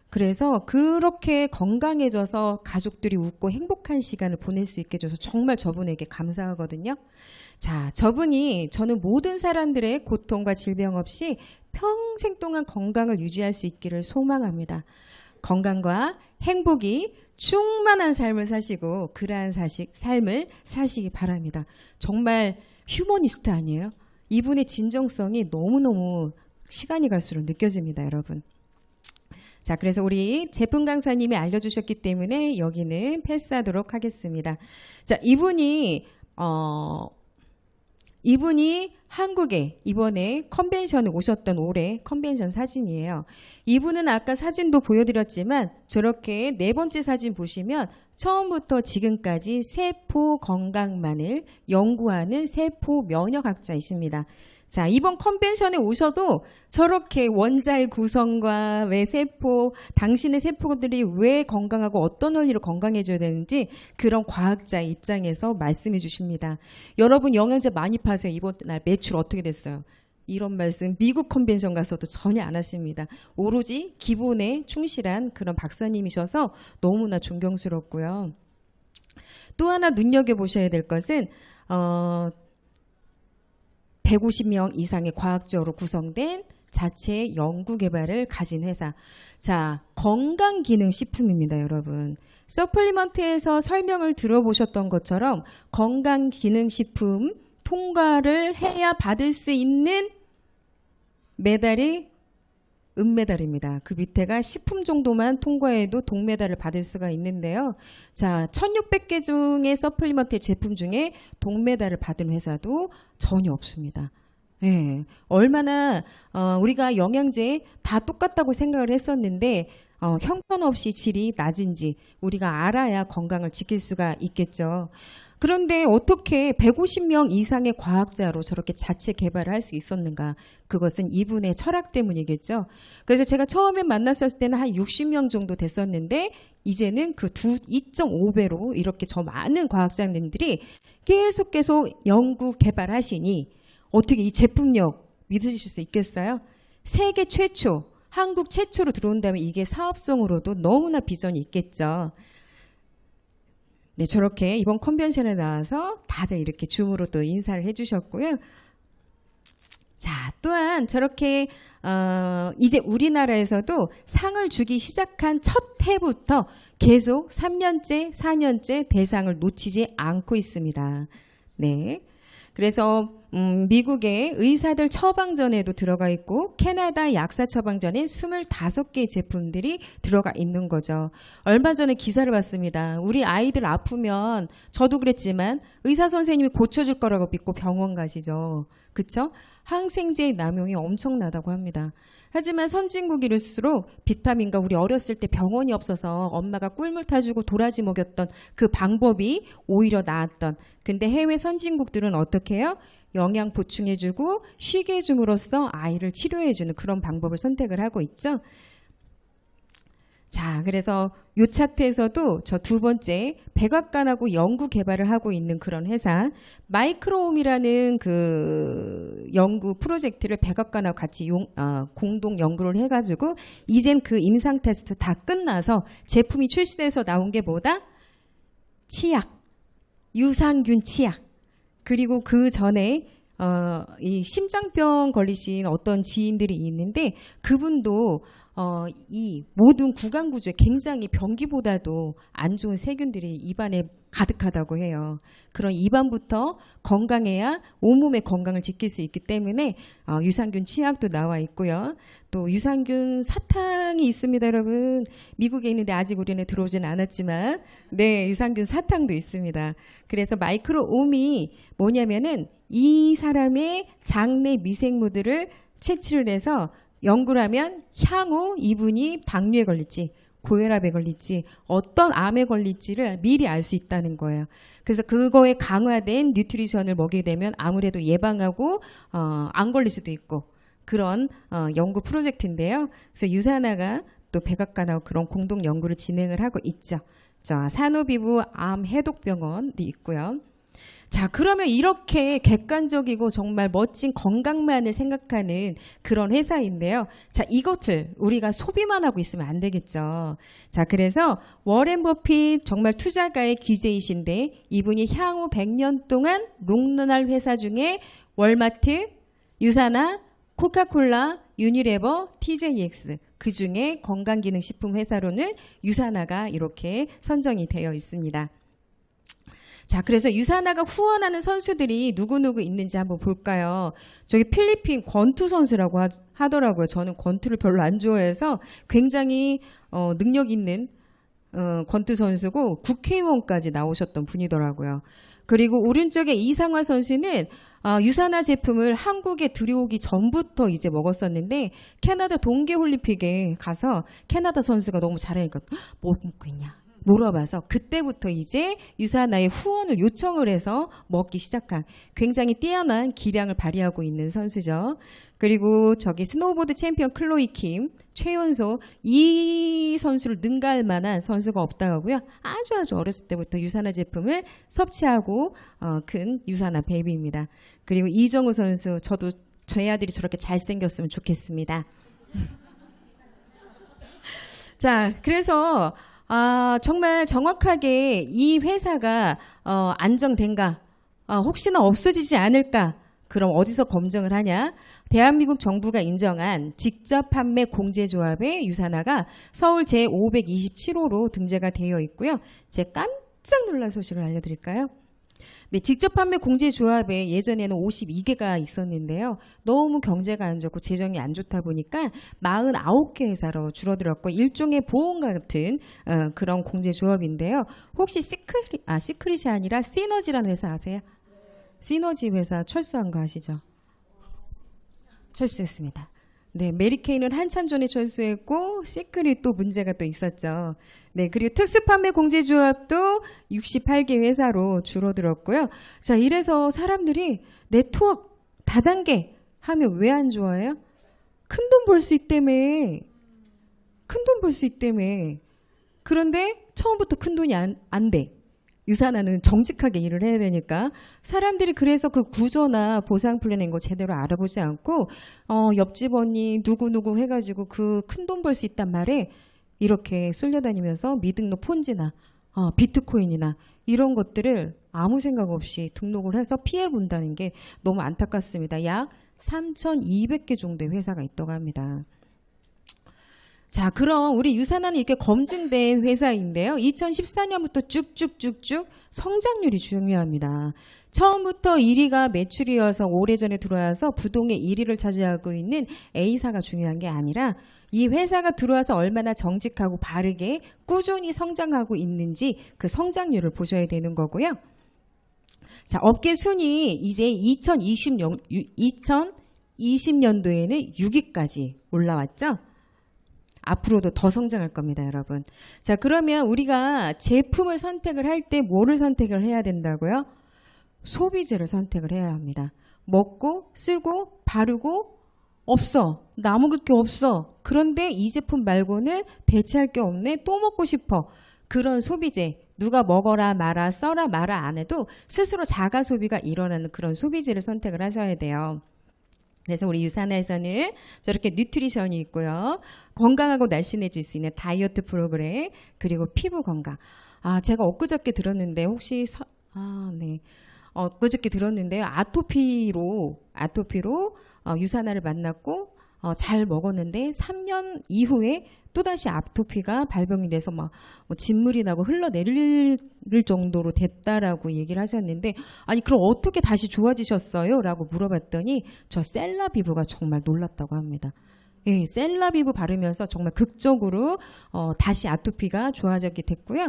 그래서 그렇게 건강해져서 가족들이 웃고 행복한 시간을 보낼 수 있게 해줘서 정말 저분에게 감사하거든요. 자, 저분이 저는 모든 사람들의 고통과 질병 없이 평생 동안 건강을 유지할 수 있기를 소망합니다. 건강과 행복이 충만한 삶을 사시고 그러한 삶을 사시기 바랍니다. 정말 휴머니스트 아니에요? 이분의 진정성이 너무너무 시간이 갈수록 느껴집니다, 여러분. 자, 그래서 우리 제품 강사님이 알려주셨기 때문에 여기는 패스하도록 하겠습니다. 자, 이분이 한국에 이번에 컨벤션에 오셨던 올해 컨벤션 사진이에요. 이분은 아까 사진도 보여드렸지만 저렇게 네 번째 사진 보시면 처음부터 지금까지 세포 건강만을 연구하는 세포 면역학자이십니다. 자, 이번 컨벤션에 오셔도 저렇게 원자의 구성과 왜 당신의 세포들이 왜 건강하고 어떤 원리로 건강해져야 되는지 그런 과학자의 입장에서 말씀해 주십니다. 여러분 영양제 많이 파세요. 이번 날 매출 어떻게 됐어요? 이런 말씀 미국 컨벤션 가서도 전혀 안 하십니다. 오로지 기본에 충실한 그런 박사님이셔서 너무나 존경스럽고요. 또 하나 눈여겨보셔야 될 것은 150명 이상의 과학적으로 구성된 자체 연구 개발을 가진 회사. 자, 건강기능식품입니다, 여러분. 서플리먼트에서 설명을 들어보셨던 것처럼 건강기능식품 통과를 해야 받을 수 있는 메달이 은메달입니다. 그 밑에가 식품 정도만 통과해도 동메달을 받을 수가 있는데요. 자, 1600개 중에 서플리먼트 제품 중에 동메달을 받은 회사도 전혀 없습니다. 네, 얼마나 우리가 영양제 다 똑같다고 생각을 했었는데 형편없이 질이 낮은지 우리가 알아야 건강을 지킬 수가 있겠죠. 그런데 어떻게 150명 이상의 과학자로 저렇게 자체 개발을 할 수 있었는가? 그것은 이분의 철학 때문이겠죠. 그래서 제가 처음에 만났을 때는 한 60명 정도 됐었는데 이제는 그 2.5배로 이렇게 저 많은 과학자님들이 계속 연구 개발하시니 어떻게 이 제품력 믿으실 수 있겠어요? 세계 최초, 한국 최초로 들어온다면 이게 사업성으로도 너무나 비전이 있겠죠. 네, 저렇게 이번 컨벤션에 나와서 다들 이렇게 줌으로 또 인사를 해주셨고요. 자, 또한 저렇게 이제 우리나라에서도 상을 주기 시작한 첫 해부터 계속 3년째, 4년째 대상을 놓치지 않고 있습니다. 네. 그래서 미국의 의사들 처방전에도 들어가 있고 캐나다 약사 처방전에 25개의 제품들이 들어가 있는 거죠. 얼마 전에 기사를 봤습니다. 우리 아이들 아프면 저도 그랬지만 의사 선생님이 고쳐줄 거라고 믿고 병원 가시죠. 그쵸? 항생제의 남용이 엄청나다고 합니다. 하지만 선진국일수록 비타민과 우리 어렸을 때 병원이 없어서 엄마가 꿀물 타주고 도라지 먹였던 그 방법이 오히려 나았던. 근데 해외 선진국들은 어떻게 해요? 영양 보충해주고 쉬게 해줌으로써 아이를 치료해주는 그런 방법을 선택을 하고 있죠. 자, 그래서 요 차트에서도 저 두 번째 백악관하고 연구 개발을 하고 있는 그런 회사 마이크로홈이라는 그 연구 프로젝트를 백악관하고 같이 공동 연구를 해가지고 이젠 그 임상 테스트 다 끝나서 제품이 출시돼서 나온 게 뭐다? 치약, 유산균 치약. 그리고 그 전에 이 심장병 걸리신 어떤 지인들이 있는데 그분도 이 모든 구강 구조에 굉장히 변기보다도 안 좋은 세균들이 입안에 가득하다고 해요. 그런 입안부터 건강해야 온몸의 건강을 지킬 수 있기 때문에 유산균 치약도 나와 있고요. 또 유산균 사탕이 있습니다, 여러분. 미국에 있는데 아직 우리는 들어오지는 않았지만 네, 유산균 사탕도 있습니다. 그래서 마이크로옴이 뭐냐면은 이 사람의 장내 미생물들을 채취를 해서 연구를 하면 향후 이분이 당뇨에 걸릴지 고혈압에 걸릴지 어떤 암에 걸릴지를 미리 알 수 있다는 거예요. 그래서 그거에 강화된 뉴트리션을 먹이게 되면 아무래도 예방하고 안 걸릴 수도 있고 그런 연구 프로젝트인데요. 그래서 유산화가 또 백악관하고 그런 공동 연구를 진행을 하고 있죠. 산후비부 암 해독병원도 있고요. 자, 그러면 이렇게 객관적이고 정말 멋진 건강만을 생각하는 그런 회사인데요. 자, 이것을 우리가 소비만 하고 있으면 안 되겠죠. 자, 그래서 워렌 버핏 정말 투자가의 귀재이신데 이분이 향후 100년 동안 롱런할 회사 중에 월마트, 유산화, 코카콜라, 유니레버, TJX 그 중에 건강기능식품 회사로는 유산화가 이렇게 선정이 되어 있습니다. 자, 그래서 유산화가 후원하는 선수들이 누구누구 있는지 한번 볼까요? 저기 필리핀 권투 선수라고 하더라고요. 저는 권투를 별로 안 좋아해서 굉장히 능력 있는 권투 선수고 국회의원까지 나오셨던 분이더라고요. 그리고 오른쪽에 이상화 선수는 유산화 제품을 한국에 들여오기 전부터 이제 먹었었는데 캐나다 동계올림픽에 가서 캐나다 선수가 너무 잘하니까 뭐 먹고 있냐? 물어봐서 그때부터 이제 유산화의 후원을 요청을 해서 먹기 시작한 굉장히 뛰어난 기량을 발휘하고 있는 선수죠. 그리고 저기 스노우보드 챔피언 클로이 킴, 최연소 이 선수를 능가할 만한 선수가 없다고 하고요. 아주 어렸을 때부터 유산화 제품을 섭취하고 큰 유산화 베이비입니다. 그리고 이정우 선수, 저도 저희 아들이 저렇게 잘생겼으면 좋겠습니다. 자, 그래서 정말 정확하게 이 회사가 안정된가, 혹시나 없어지지 않을까, 그럼 어디서 검증을 하냐? 대한민국 정부가 인정한 직접 판매 공제조합의 유산화가 서울 제527호로 등재가 되어 있고요. 제가 깜짝 놀란 소식을 알려드릴까요? 네, 직접 판매 공제조합에 예전에는 52개가 있었는데요. 너무 경제가 안 좋고 재정이 안 좋다 보니까 49개 회사로 줄어들었고 일종의 보험과 같은 그런 공제조합인데요. 혹시 시크릿이 아니라 시너지라는 회사 아세요? 시너지 회사 철수한 거 아시죠? 철수했습니다. 네, 메리케이는 한참 전에 철수했고 시크릿 또 문제가 또 있었죠. 네, 그리고 특수판매 공제조합도 68개 회사로 줄어들었고요. 자, 이래서 사람들이 네트워크 다단계 하면 왜 안 좋아해요? 큰 돈 벌 수 있다며. 큰 돈 벌 수 있다며. 그런데 처음부터 큰 돈이 안 돼. 유산화는 정직하게 일을 해야 되니까 사람들이 그래서 그 구조나 보상 플랜인 거 제대로 알아보지 않고 옆집 언니 누구누구 해가지고 그 큰 돈 벌 수 있단 말에 이렇게 쏠려다니면서 미등록 폰지나 비트코인이나 이런 것들을 아무 생각 없이 등록을 해서 피해 본다는 게 너무 안타깝습니다. 약 3,200개 정도의 회사가 있다고 합니다. 자, 그럼 우리 유산화는 이렇게 검증된 회사인데요. 2014년부터 쭉쭉쭉쭉 성장률이 중요합니다. 처음부터 1위가 매출이어서 오래전에 들어와서 부동의 1위를 차지하고 있는 A사가 중요한 게 아니라 이 회사가 들어와서 얼마나 정직하고 바르게 꾸준히 성장하고 있는지 그 성장률을 보셔야 되는 거고요. 자, 업계 순위 이제 2020년도에는 6위까지 올라왔죠. 앞으로도 더 성장할 겁니다, 여러분. 자, 그러면 우리가 제품을 선택을 할 때 뭐를 선택을 해야 된다고요? 소비재를 선택을 해야 합니다. 먹고 쓰고 바르고 없어. 남을 게 없어. 그런데 이 제품 말고는 대체할 게 없네. 또 먹고 싶어. 그런 소비재. 누가 먹어라 마라 써라 마라 안 해도 스스로 자가 소비가 일어나는 그런 소비재를 선택을 하셔야 돼요. 그래서 우리 유산화에서는 저렇게 뉴트리션이 있고요. 건강하고 날씬해질 수 있는 다이어트 프로그램, 그리고 피부 건강. 아, 제가 엊그저께 들었는데 혹시 네. 엊그저께 들었는데요. 아토피로 유산화를 만났고 잘 먹었는데 3년 이후에 또다시 아토피가 발병이 돼서 막 진물이 나고 흘러내릴 정도로 됐다라고 얘기를 하셨는데, 아니 그럼 어떻게 다시 좋아지셨어요? 라고 물어봤더니 저 셀라비브가 정말 놀랐다고 합니다. 예, 셀라비브 바르면서 정말 극적으로 다시 아토피가 좋아지게 됐고요.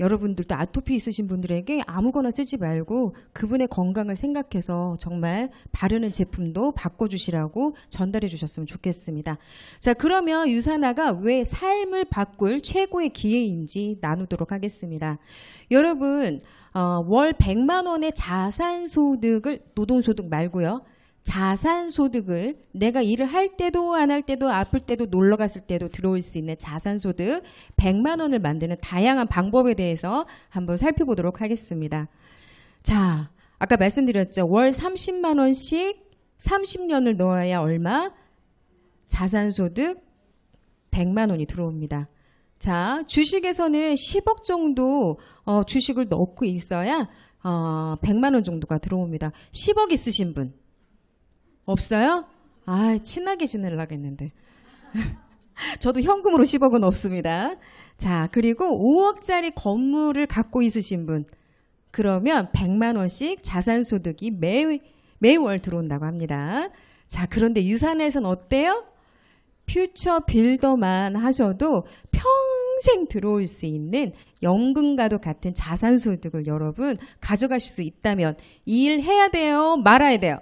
여러분들도 아토피 있으신 분들에게 아무거나 쓰지 말고 그분의 건강을 생각해서 정말 바르는 제품도 바꿔주시라고 전달해 주셨으면 좋겠습니다. 자, 그러면 유산화가 왜 삶을 바꿀 최고의 기회인지 나누도록 하겠습니다. 여러분, 월 100만 원의 자산소득을, 노동소득 말고요. 자산소득을 내가 일을 할 때도 안 할 때도 아플 때도 놀러 갔을 때도 들어올 수 있는 자산소득 100만 원을 만드는 다양한 방법에 대해서 한번 살펴보도록 하겠습니다. 자, 아까 말씀드렸죠. 월 30만 원씩 30년을 넣어야 얼마? 자산소득 100만 원이 들어옵니다. 자, 주식에서는 10억 정도 주식을 넣고 있어야 100만 원 정도가 들어옵니다. 10억 있으신 분 없어요? 아, 친하게 지내려고 했는데. 저도 현금으로 10억은 없습니다. 자, 그리고 5억짜리 건물을 갖고 있으신 분. 그러면 100만 원씩 자산소득이 매월 들어온다고 합니다. 자, 그런데 유산에서는 어때요? 퓨처 빌더만 하셔도 평생 들어올 수 있는 연금과도 같은 자산소득을 여러분 가져가실 수 있다면 일해야 돼요? 말아야 돼요?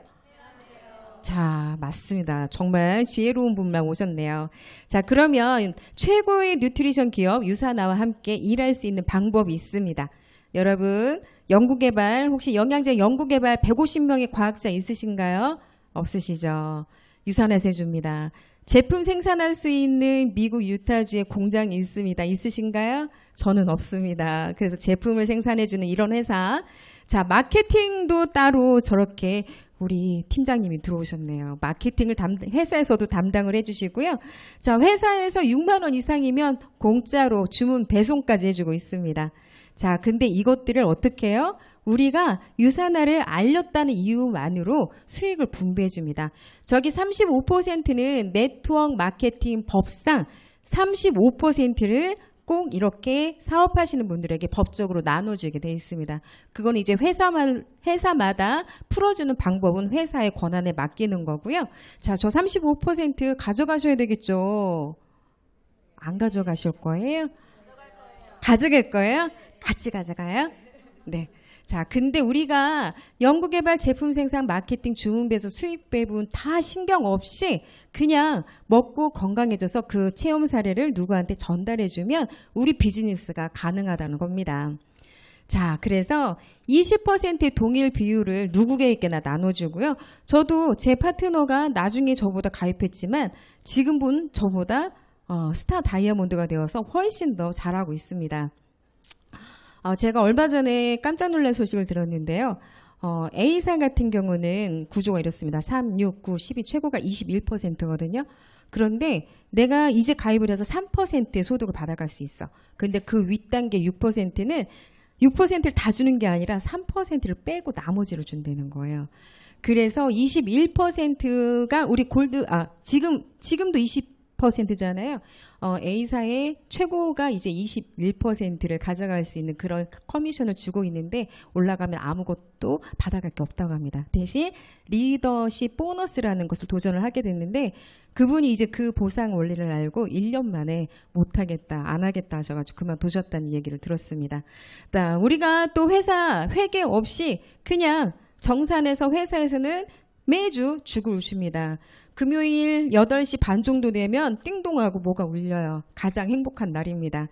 자, 맞습니다. 정말 지혜로운 분만 오셨네요. 자, 그러면 최고의 뉴트리션 기업 유산화와 함께 일할 수 있는 방법이 있습니다. 여러분, 연구개발, 혹시 영양제 연구개발 150명의 과학자 있으신가요? 없으시죠? 유산화에서 해줍니다. 제품 생산할 수 있는 미국 유타주에 공장이 있습니다. 있으신가요? 저는 없습니다. 그래서 제품을 생산해주는 이런 회사. 자, 마케팅도 따로 저렇게 우리 팀장님이 들어오셨네요. 마케팅을 회사에서도 담당을 해주시고요. 자, 회사에서 6만 원 이상이면 공짜로 주문 배송까지 해주고 있습니다. 자, 근데 이것들을 어떻게 해요? 우리가 유산화를 알렸다는 이유만으로 수익을 분배해 줍니다. 저기 35%는 네트워크 마케팅 법상 35%를 꼭 이렇게 사업하시는 분들에게 법적으로 나눠주게 되어 있습니다. 그건 이제 회사마다 풀어주는 방법은 회사의 권한에 맡기는 거고요. 자, 저 35% 가져가셔야 되겠죠. 안 가져가실 거예요? 가져갈 거예요? 같이 가져가요? 네. 자, 근데 우리가 연구개발, 제품 생산, 마케팅, 주문 배수, 수익 배분 다 신경 없이 그냥 먹고 건강해져서 그 체험 사례를 누구한테 전달해주면 우리 비즈니스가 가능하다는 겁니다. 자, 그래서 20%의 동일 비율을 누구에게나 나눠주고요. 저도 제 파트너가 나중에 저보다 가입했지만 지금 본 저보다 스타 다이아몬드가 되어서 훨씬 더 잘하고 있습니다. 제가 얼마 전에 깜짝 놀란 소식을 들었는데요. A사 같은 경우는 구조가 이렇습니다. 3, 6, 9, 12 최고가 21%거든요. 그런데 내가 이제 가입을 해서 3%의 소득을 받아갈 수 있어. 근데 그 윗단계 6%는 6%를 다 주는 게 아니라 3%를 빼고 나머지를 준다는 거예요. 그래서 21%가 우리 골드, 지금도 20%잖아요. A사의 최고가 이제 21%를 가져갈 수 있는 그런 커미션을 주고 있는데 올라가면 아무것도 받아갈 게 없다고 합니다. 대신 리더십 보너스라는 것을 도전을 하게 됐는데 그분이 이제 그 보상 원리를 알고 1년 만에 못하겠다, 안 하겠다 하셔가지고 그만두셨다는 얘기를 들었습니다. 자, 우리가 또 회사 회계 없이 그냥 정산해서 회사에서는 매주 죽을 웃습니다. 금요일 8시 반 정도 되면 띵동하고 뭐가 울려요. 가장 행복한 날입니다.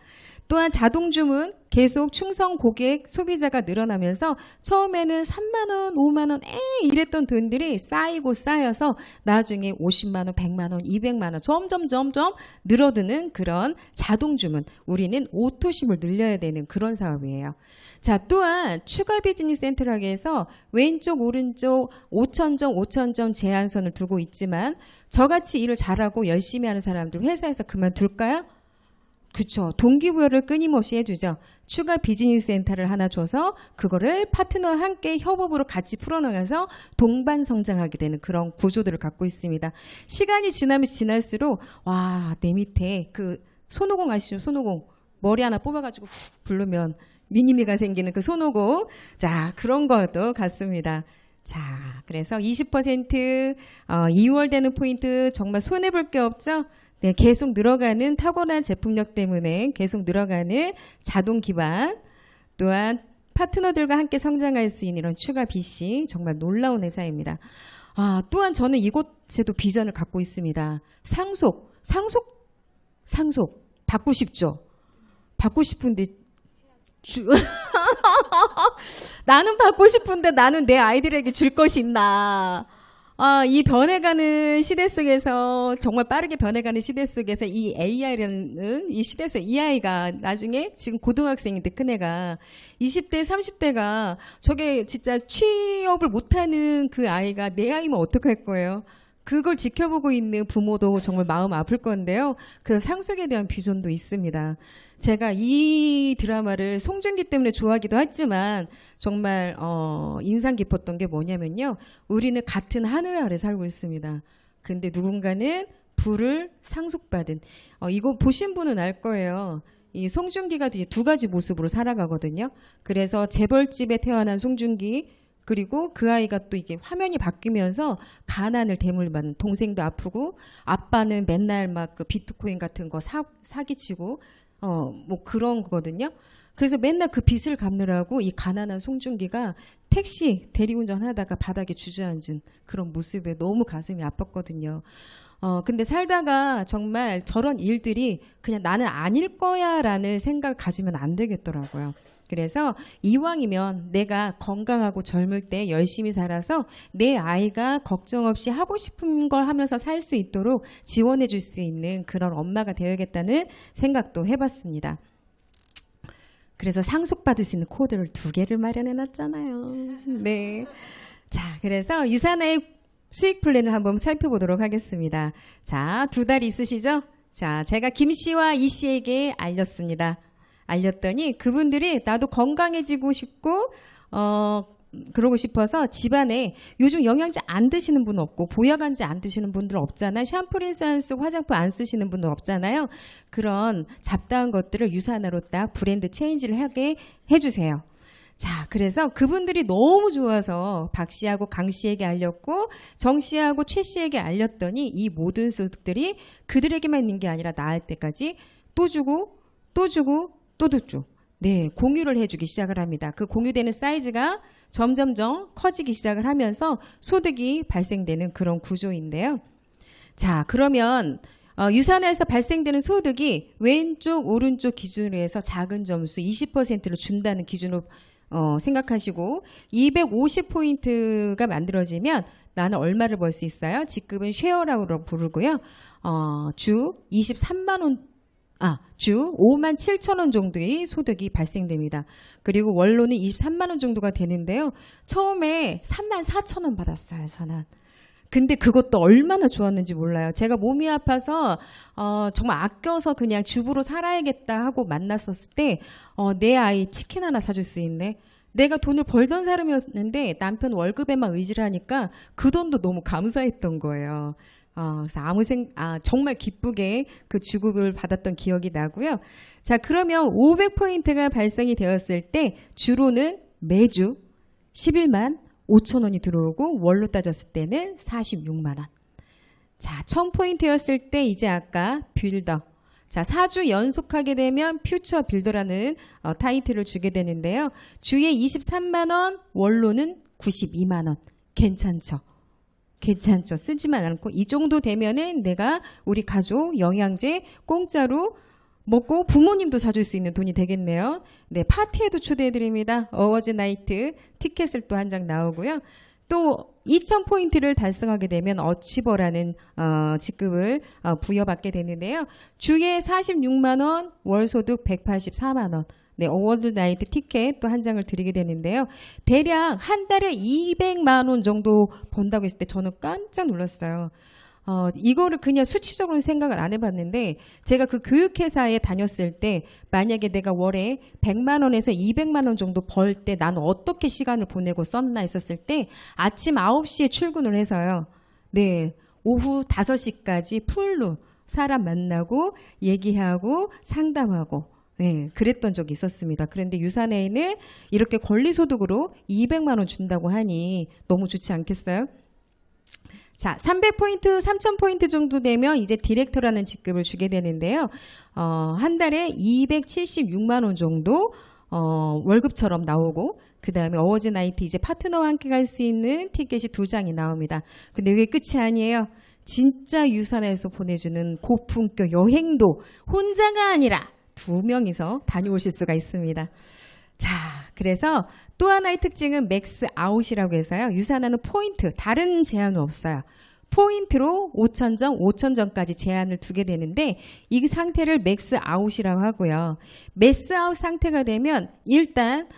또한 자동주문 계속 충성 고객 소비자가 늘어나면서 처음에는 3만 원, 5만 원 이랬던 돈들이 쌓이고 쌓여서 나중에 50만 원, 100만 원, 200만 원 점점 늘어드는 그런 자동주문. 우리는 오토심을 늘려야 되는 그런 사업이에요. 자, 또한 추가 비즈니스 센트럴에서 왼쪽 오른쪽 5,000점 제한선을 두고 있지만 저같이 일을 잘하고 열심히 하는 사람들 회사에서 그만둘까요? 그쵸. 동기부여를 끊임없이 해주죠. 추가 비즈니스 센터를 하나 줘서 그거를 파트너와 함께 협업으로 같이 풀어나가서 동반 성장하게 되는 그런 구조들을 갖고 있습니다. 시간이 지나면 지날수록 와, 내 밑에 그 손오공 아시죠? 손오공. 머리 하나 뽑아가지고 훅 부르면 미니미가 생기는 그 손오공. 자, 그런 것도 같습니다. 자, 그래서 20% 2월 되는 포인트 정말 손해볼 게 없죠? 네, 계속 늘어가는 탁월한 제품력 때문에 계속 늘어가는 자동 기반, 또한 파트너들과 함께 성장할 수 있는 이런 추가 BC 정말 놀라운 회사입니다. 또한 저는 이곳에도 비전을 갖고 있습니다. 상속 받고 싶죠? 받고 싶은데 나는 받고 싶은데 나는 내 아이들에게 줄 것이 있나? 이 변해가는 시대 속에서 정말 빠르게 변해가는 시대 속에서 이 AI라는 이 시대 속 이 아이가 나중에 지금 고등학생인데 큰애가 20대 30대가 저게 진짜 취업을 못하는 그 아이가 내 아이면 어떡할 거예요? 그걸 지켜보고 있는 부모도 정말 마음 아플 건데요. 그 상속에 대한 비전도 있습니다. 제가 이 드라마를 송중기 때문에 좋아하기도 했지만 정말 인상 깊었던 게 뭐냐면요. 우리는 같은 하늘 아래 살고 있습니다. 근데 누군가는 부를 상속받은 이거 보신 분은 알 거예요. 이 송중기가 두 가지 모습으로 살아가거든요. 그래서 재벌집에 태어난 송중기 그리고 그 아이가 또 이게 화면이 바뀌면서 가난을 대물받는 동생도 아프고 아빠는 맨날 막 그 비트코인 같은 거 사기치고 뭐 그런 거거든요. 그래서 맨날 그 빚을 갚느라고 이 가난한 송중기가 택시 대리운전 하다가 바닥에 주저앉은 그런 모습에 너무 가슴이 아팠거든요. 근데 살다가 정말 저런 일들이 그냥 나는 아닐 거야 라는 생각을 가지면 안 되겠더라고요. 그래서 이왕이면 내가 건강하고 젊을 때 열심히 살아서 내 아이가 걱정 없이 하고 싶은 걸 하면서 살 수 있도록 지원해 줄 수 있는 그런 엄마가 되어야겠다는 생각도 해봤습니다. 그래서 상속받을 수 있는 코드를 2개를 마련해 놨잖아요. 네. 자, 그래서 유산의 수익 플랜을 한번 살펴보도록 하겠습니다. 자, 2달 있으시죠? 자, 제가 김 씨와 이 씨에게 알렸더니 그분들이 나도 건강해지고 싶고 그러고 싶어서 집안에 요즘 영양제 안 드시는 분 없고 보약안제 안 드시는 분들 없잖아요. 샴푸, 린스 안 쓰고 화장품 안 쓰시는 분들 없잖아요. 그런 잡다한 것들을 유산으로 딱 브랜드 체인지를 하게 해주세요. 자, 그래서 그분들이 너무 좋아서 박 씨하고 강 씨에게 알렸고 정 씨하고 최 씨에게 알렸더니 이 모든 소득들이 그들에게만 있는 게 아니라 나을 때까지 또 주고 네, 공유를 해주기 시작을 합니다. 그 공유되는 사이즈가 점점점 커지기 시작을 하면서 소득이 발생되는 그런 구조인데요. 자, 그러면 유산에서 발생되는 소득이 왼쪽 오른쪽 기준으로 해서 작은 점수 20%를 준다는 기준으로 생각하시고 250포인트가 만들어지면 나는 얼마를 벌 수 있어요? 직급은 쉐어라고 부르고요. 주 5만 7천 원 정도의 소득이 발생됩니다. 그리고 원로는 23만 원 정도가 되는데요. 처음에 3만 4천 원 받았어요, 저는. 근데 그것도 얼마나 좋았는지 몰라요. 제가 몸이 아파서 정말 아껴서 그냥 주부로 살아야겠다 하고 만났었을 때 내 아이 치킨 하나 사줄 수 있네. 내가 돈을 벌던 사람이었는데 남편 월급에만 의지를 하니까 그 돈도 너무 감사했던 거예요. 그래서 정말 기쁘게 그 주급을 받았던 기억이 나고요. 자, 그러면 500포인트가 발생이 되었을 때 주로는 매주 11만 5천 원이 들어오고 월로 따졌을 때는 46만 원. 자, 1000포인트였을 때 이제 아까 빌더. 자, 4주 연속하게 되면 퓨처 빌더라는 타이틀을 주게 되는데요. 주에 23만 원, 월로는 92만 원. 괜찮죠? 괜찮죠. 쓰지만 않고 이 정도 되면은 내가 우리 가족 영양제 공짜로 먹고 부모님도 사줄 수 있는 돈이 되겠네요. 네, 파티에도 초대해드립니다. 어워즈 나이트 티켓을 또 한 장 나오고요. 또 2000포인트를 달성하게 되면 어치버라는 직급을 부여받게 되는데요. 주에 46만 원, 월소득 184만 원. 네, 어워드 나이트 티켓 또 한 장을 드리게 되는데요. 대략 한 달에 200만 원 정도 번다고 했을 때 저는 깜짝 놀랐어요. 이거를 그냥 수치적으로 생각을 안 해봤는데 제가 그 교육회사에 다녔을 때 만약에 내가 월에 100만 원에서 200만 원 정도 벌 때 나는 어떻게 시간을 보내고 썼나 했었을 때 아침 9시에 출근을 해서요. 네, 오후 5시까지 풀로 사람 만나고 얘기하고 상담하고 네, 그랬던 적이 있었습니다. 그런데 유사내에는 이렇게 권리소득으로 200만 원 준다고 하니 너무 좋지 않겠어요? 자, 300포인트, 3000포인트 정도 되면 이제 디렉터라는 직급을 주게 되는데요. 한 달에 276만 원 정도 월급처럼 나오고 그 다음에 어워즈 나이트 이제 파트너와 함께 갈 수 있는 티켓이 2장이 나옵니다. 근데 이게 끝이 아니에요. 진짜 유산에서 보내주는 고품격 여행도 혼자가 아니라 2명이서 다녀오실 수가 있습니다. 자, 그래서 또 하나의 특징은 맥스 아웃이라고 해서요. 유산하는 포인트, 다른 제한은 없어요. 포인트로 5,000점, 5,000점까지 제한을 두게 되는데 이 상태를 맥스 아웃이라고 하고요. 맥스 아웃 상태가 되면 일단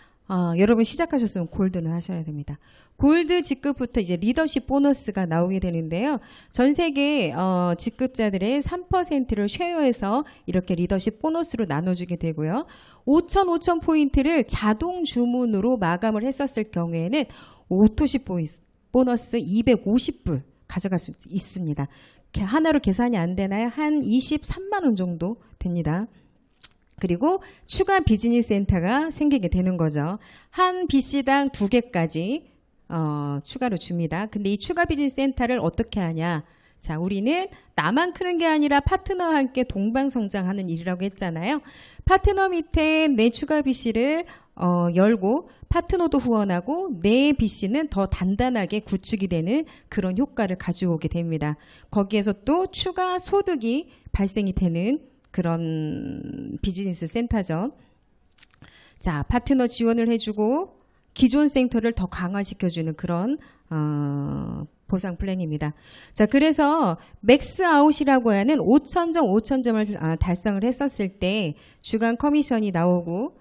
여러분 시작하셨으면 골드는 하셔야 됩니다. 골드 직급부터 이제 리더십 보너스가 나오게 되는데요. 전 세계 직급자들의 3%를 쉐어해서 이렇게 리더십 보너스로 나눠주게 되고요. 5,000 포인트를 자동 주문으로 마감을 했었을 경우에는 오토십 보너스 250불 가져갈 수 있습니다. 하나로 계산이 안 되나요? 한 23만 원 정도 됩니다. 그리고 추가 비즈니스 센터가 생기게 되는 거죠. 한 BC당 2개까지 추가로 줍니다. 근데 이 추가 비즈니스 센터를 어떻게 하냐? 자, 우리는 나만 크는 게 아니라 파트너와 함께 동방성장하는 일이라고 했잖아요. 파트너 밑에 내 추가 BC를 열고 파트너도 후원하고 내 BC는 더 단단하게 구축이 되는 그런 효과를 가져오게 됩니다. 거기에서 또 추가 소득이 발생이 되는 그런 비즈니스 센터죠. 자, 파트너 지원을 해주고 기존 센터를 더 강화시켜주는 그런 보상 플랜입니다. 자, 그래서 맥스 아웃이라고 하는 5,000점을 달성을 했었을 때 주간 커미션이 나오고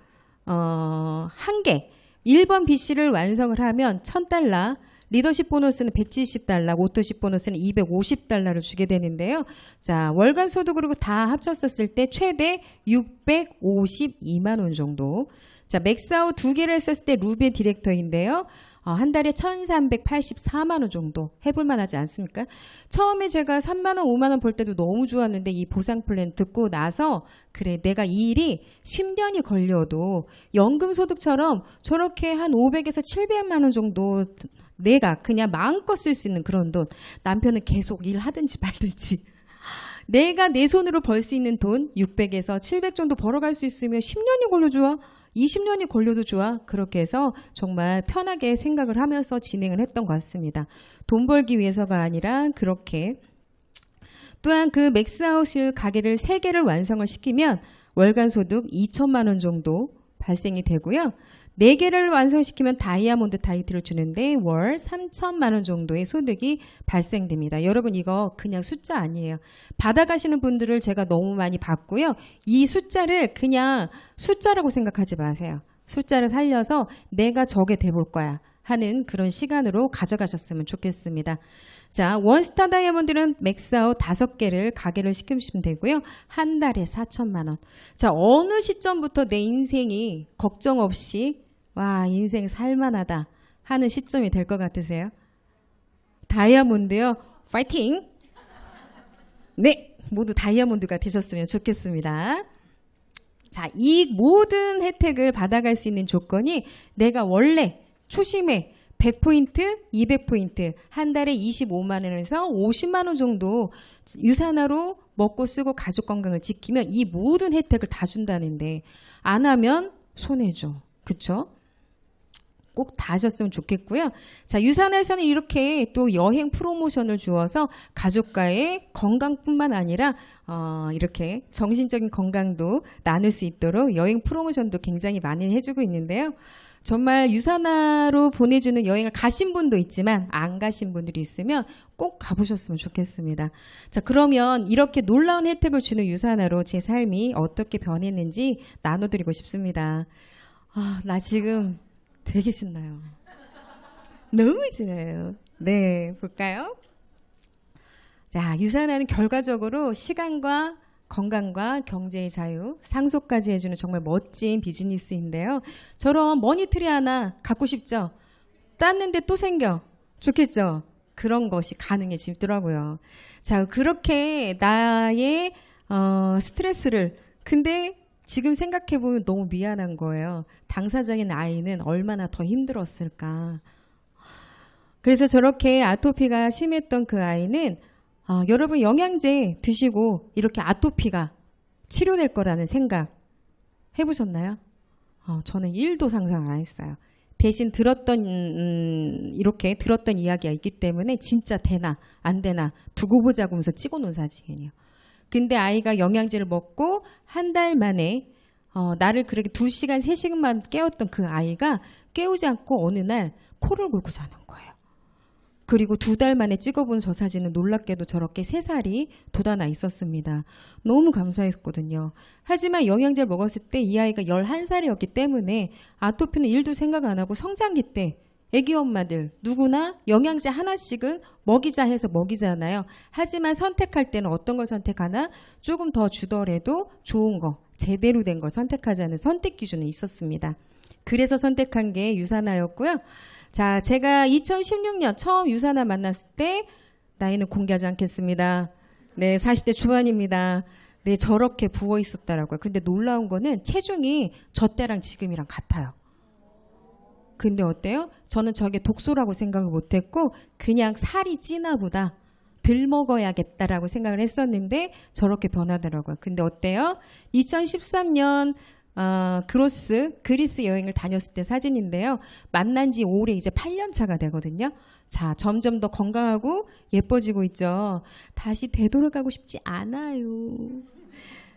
한 개 1번 BC를 완성을 하면 $1,000, 리더십 보너스는 $170, 오토십 보너스는 $250를 주게 되는데요. 자, 월간 소득으로 다 합쳤었을 때 최대 652만 원 정도. 자, 맥스아웃 2개를 했었을 때 루비의 디렉터인데요. 한 달에 1,384만 원 정도 해볼 만하지 않습니까? 처음에 제가 3만 원, 5만 원 벌 때도 너무 좋았는데 이 보상 플랜 듣고 나서 그래, 내가 이 일이 10년이 걸려도 연금소득처럼 저렇게 한 500에서 700만 원 정도 내가 그냥 마음껏 쓸 수 있는 그런 돈, 남편은 계속 일하든지 말든지 내가 내 손으로 벌 수 있는 돈 600에서 700 정도 벌어갈 수 있으면 10년이 걸려줘야 20년이 걸려도 좋아. 그렇게 해서 정말 편하게 생각을 하면서 진행을 했던 것 같습니다. 돈 벌기 위해서가 아니라 그렇게. 또한 그 맥스아웃 가게를 3개를 완성을 시키면 월간 소득 2천만 원 정도 발생이 되고요. 4개를 완성시키면 다이아몬드 타이틀을 주는데 월 3천만 원 정도의 소득이 발생됩니다. 여러분 이거 그냥 숫자 아니에요. 받아가시는 분들을 제가 너무 많이 봤고요. 이 숫자를 그냥 숫자라고 생각하지 마세요. 숫자를 살려서 내가 저게 돼볼 거야 하는 그런 시간으로 가져가셨으면 좋겠습니다. 자, 원스타 다이아몬드는 맥스아웃 5개를 가게를 시키시면 되고요. 한 달에 4천만 원. 자, 어느 시점부터 내 인생이 걱정 없이 와, 인생 살만하다 하는 시점이 될 것 같으세요? 다이아몬드요? 파이팅! 네, 모두 다이아몬드가 되셨으면 좋겠습니다. 자, 이 모든 혜택을 받아갈 수 있는 조건이 내가 원래 초심에 100포인트, 200포인트, 한 달에 25만 원에서 50만 원 정도 유산화로 먹고 쓰고 가족 건강을 지키면 이 모든 혜택을 다 준다는데 안 하면 손해죠. 그쵸? 꼭 다 하셨으면 좋겠고요. 자, 유산에서는 이렇게 또 여행 프로모션을 주어서 가족과의 건강뿐만 아니라 이렇게 정신적인 건강도 나눌 수 있도록 여행 프로모션도 굉장히 많이 해주고 있는데요. 정말 유산화로 보내주는 여행을 가신 분도 있지만 안 가신 분들이 있으면 꼭 가보셨으면 좋겠습니다. 자, 그러면 이렇게 놀라운 혜택을 주는 유산화로 제 삶이 어떻게 변했는지 나눠드리고 싶습니다. 나 지금 되게 신나요. 너무 신나요. 네, 볼까요? 자, 유산화는 결과적으로 시간과 건강과 경제의 자유, 상속까지 해주는 정말 멋진 비즈니스인데요. 저런 머니트리 하나 갖고 싶죠? 땄는데 또 생겨. 좋겠죠? 그런 것이 가능해지더라고요. 자, 그렇게 나의 스트레스를 근데 지금 생각해보면 너무 미안한 거예요. 당사자인 아이는 얼마나 더 힘들었을까. 그래서 저렇게 아토피가 심했던 그 아이는 여러분 영양제 드시고 이렇게 아토피가 치료될 거라는 생각 해보셨나요? 저는 1도 상상 안 했어요. 대신 이렇게 들었던 이야기가 있기 때문에 진짜 되나 안 되나 두고 보자고 하면서 찍어놓은 사진이에요. 근데 아이가 영양제를 먹고 한 달 만에 나를 그렇게 2시간, 3시간만 깨웠던 그 아이가 깨우지 않고 어느 날 코를 골고 자는 거예요. 그리고 2달 만에 찍어본 저 사진은 놀랍게도 저렇게 3살이 돋아나 있었습니다. 너무 감사했거든요. 하지만 영양제를 먹었을 때 이 아이가 11살이었기 때문에 아토피는 1도 생각 안 하고 성장기 때 애기 엄마들 누구나 영양제 하나씩은 먹이자 해서 먹이잖아요. 하지만 선택할 때는 어떤 걸 선택하나? 조금 더 주더라도 좋은 거, 제대로 된 걸 선택하자는 선택 기준이 있었습니다. 그래서 선택한 게 유산화였고요. 자, 제가 2016년 처음 유산화 만났을 때 나이는 공개하지 않겠습니다. 네, 40대 초반입니다. 네, 저렇게 부어 있었더라고요. 근데 놀라운 거는 체중이 저 때랑 지금이랑 같아요. 근데 어때요? 저는 저게 독소라고 생각을 못했고 그냥 살이 찌나 보다. 덜 먹어야겠다라고 생각을 했었는데 저렇게 변하더라고요. 근데 어때요? 2013년 그리스 여행을 다녔을 때 사진인데요. 만난 지 올해 이제 8년 차가 되거든요. 자, 점점 더 건강하고 예뻐지고 있죠. 다시 되돌아가고 싶지 않아요.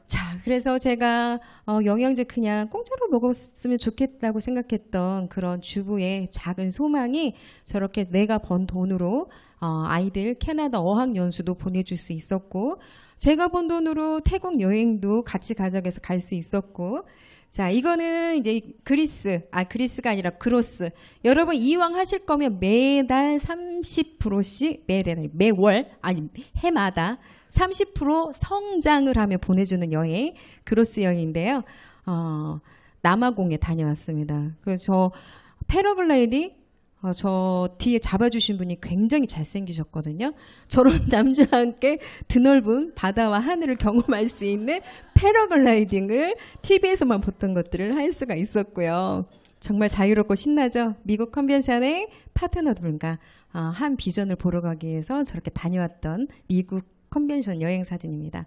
자, 그래서 제가 영양제 그냥 공짜로 먹었으면 좋겠다고 생각했던 그런 주부의 작은 소망이 저렇게 내가 번 돈으로 아이들 캐나다 어학연수도 보내줄 수 있었고 제가 번 돈으로 태국 여행도 같이 가져가서 갈 수 있었고 자, 이거는 이제 그리스가 아니라 그로스. 여러분 이왕 하실 거면 매달 30%씩 매월 아니 해마다 30% 성장을 하며 보내주는 여행, 그로스 여행인데요. 남아공에 다녀왔습니다. 그래서 저 패러글라이딩 저 뒤에 잡아주신 분이 굉장히 잘생기셨거든요. 저런 남자와 함께 드넓은 바다와 하늘을 경험할 수 있는 패러글라이딩을 TV에서만 봤던 것들을 할 수가 있었고요. 정말 자유롭고 신나죠? 미국 컨벤션의 파트너들과 한 비전을 보러 가기 위해서 저렇게 다녀왔던 미국 컨벤션 여행 사진입니다.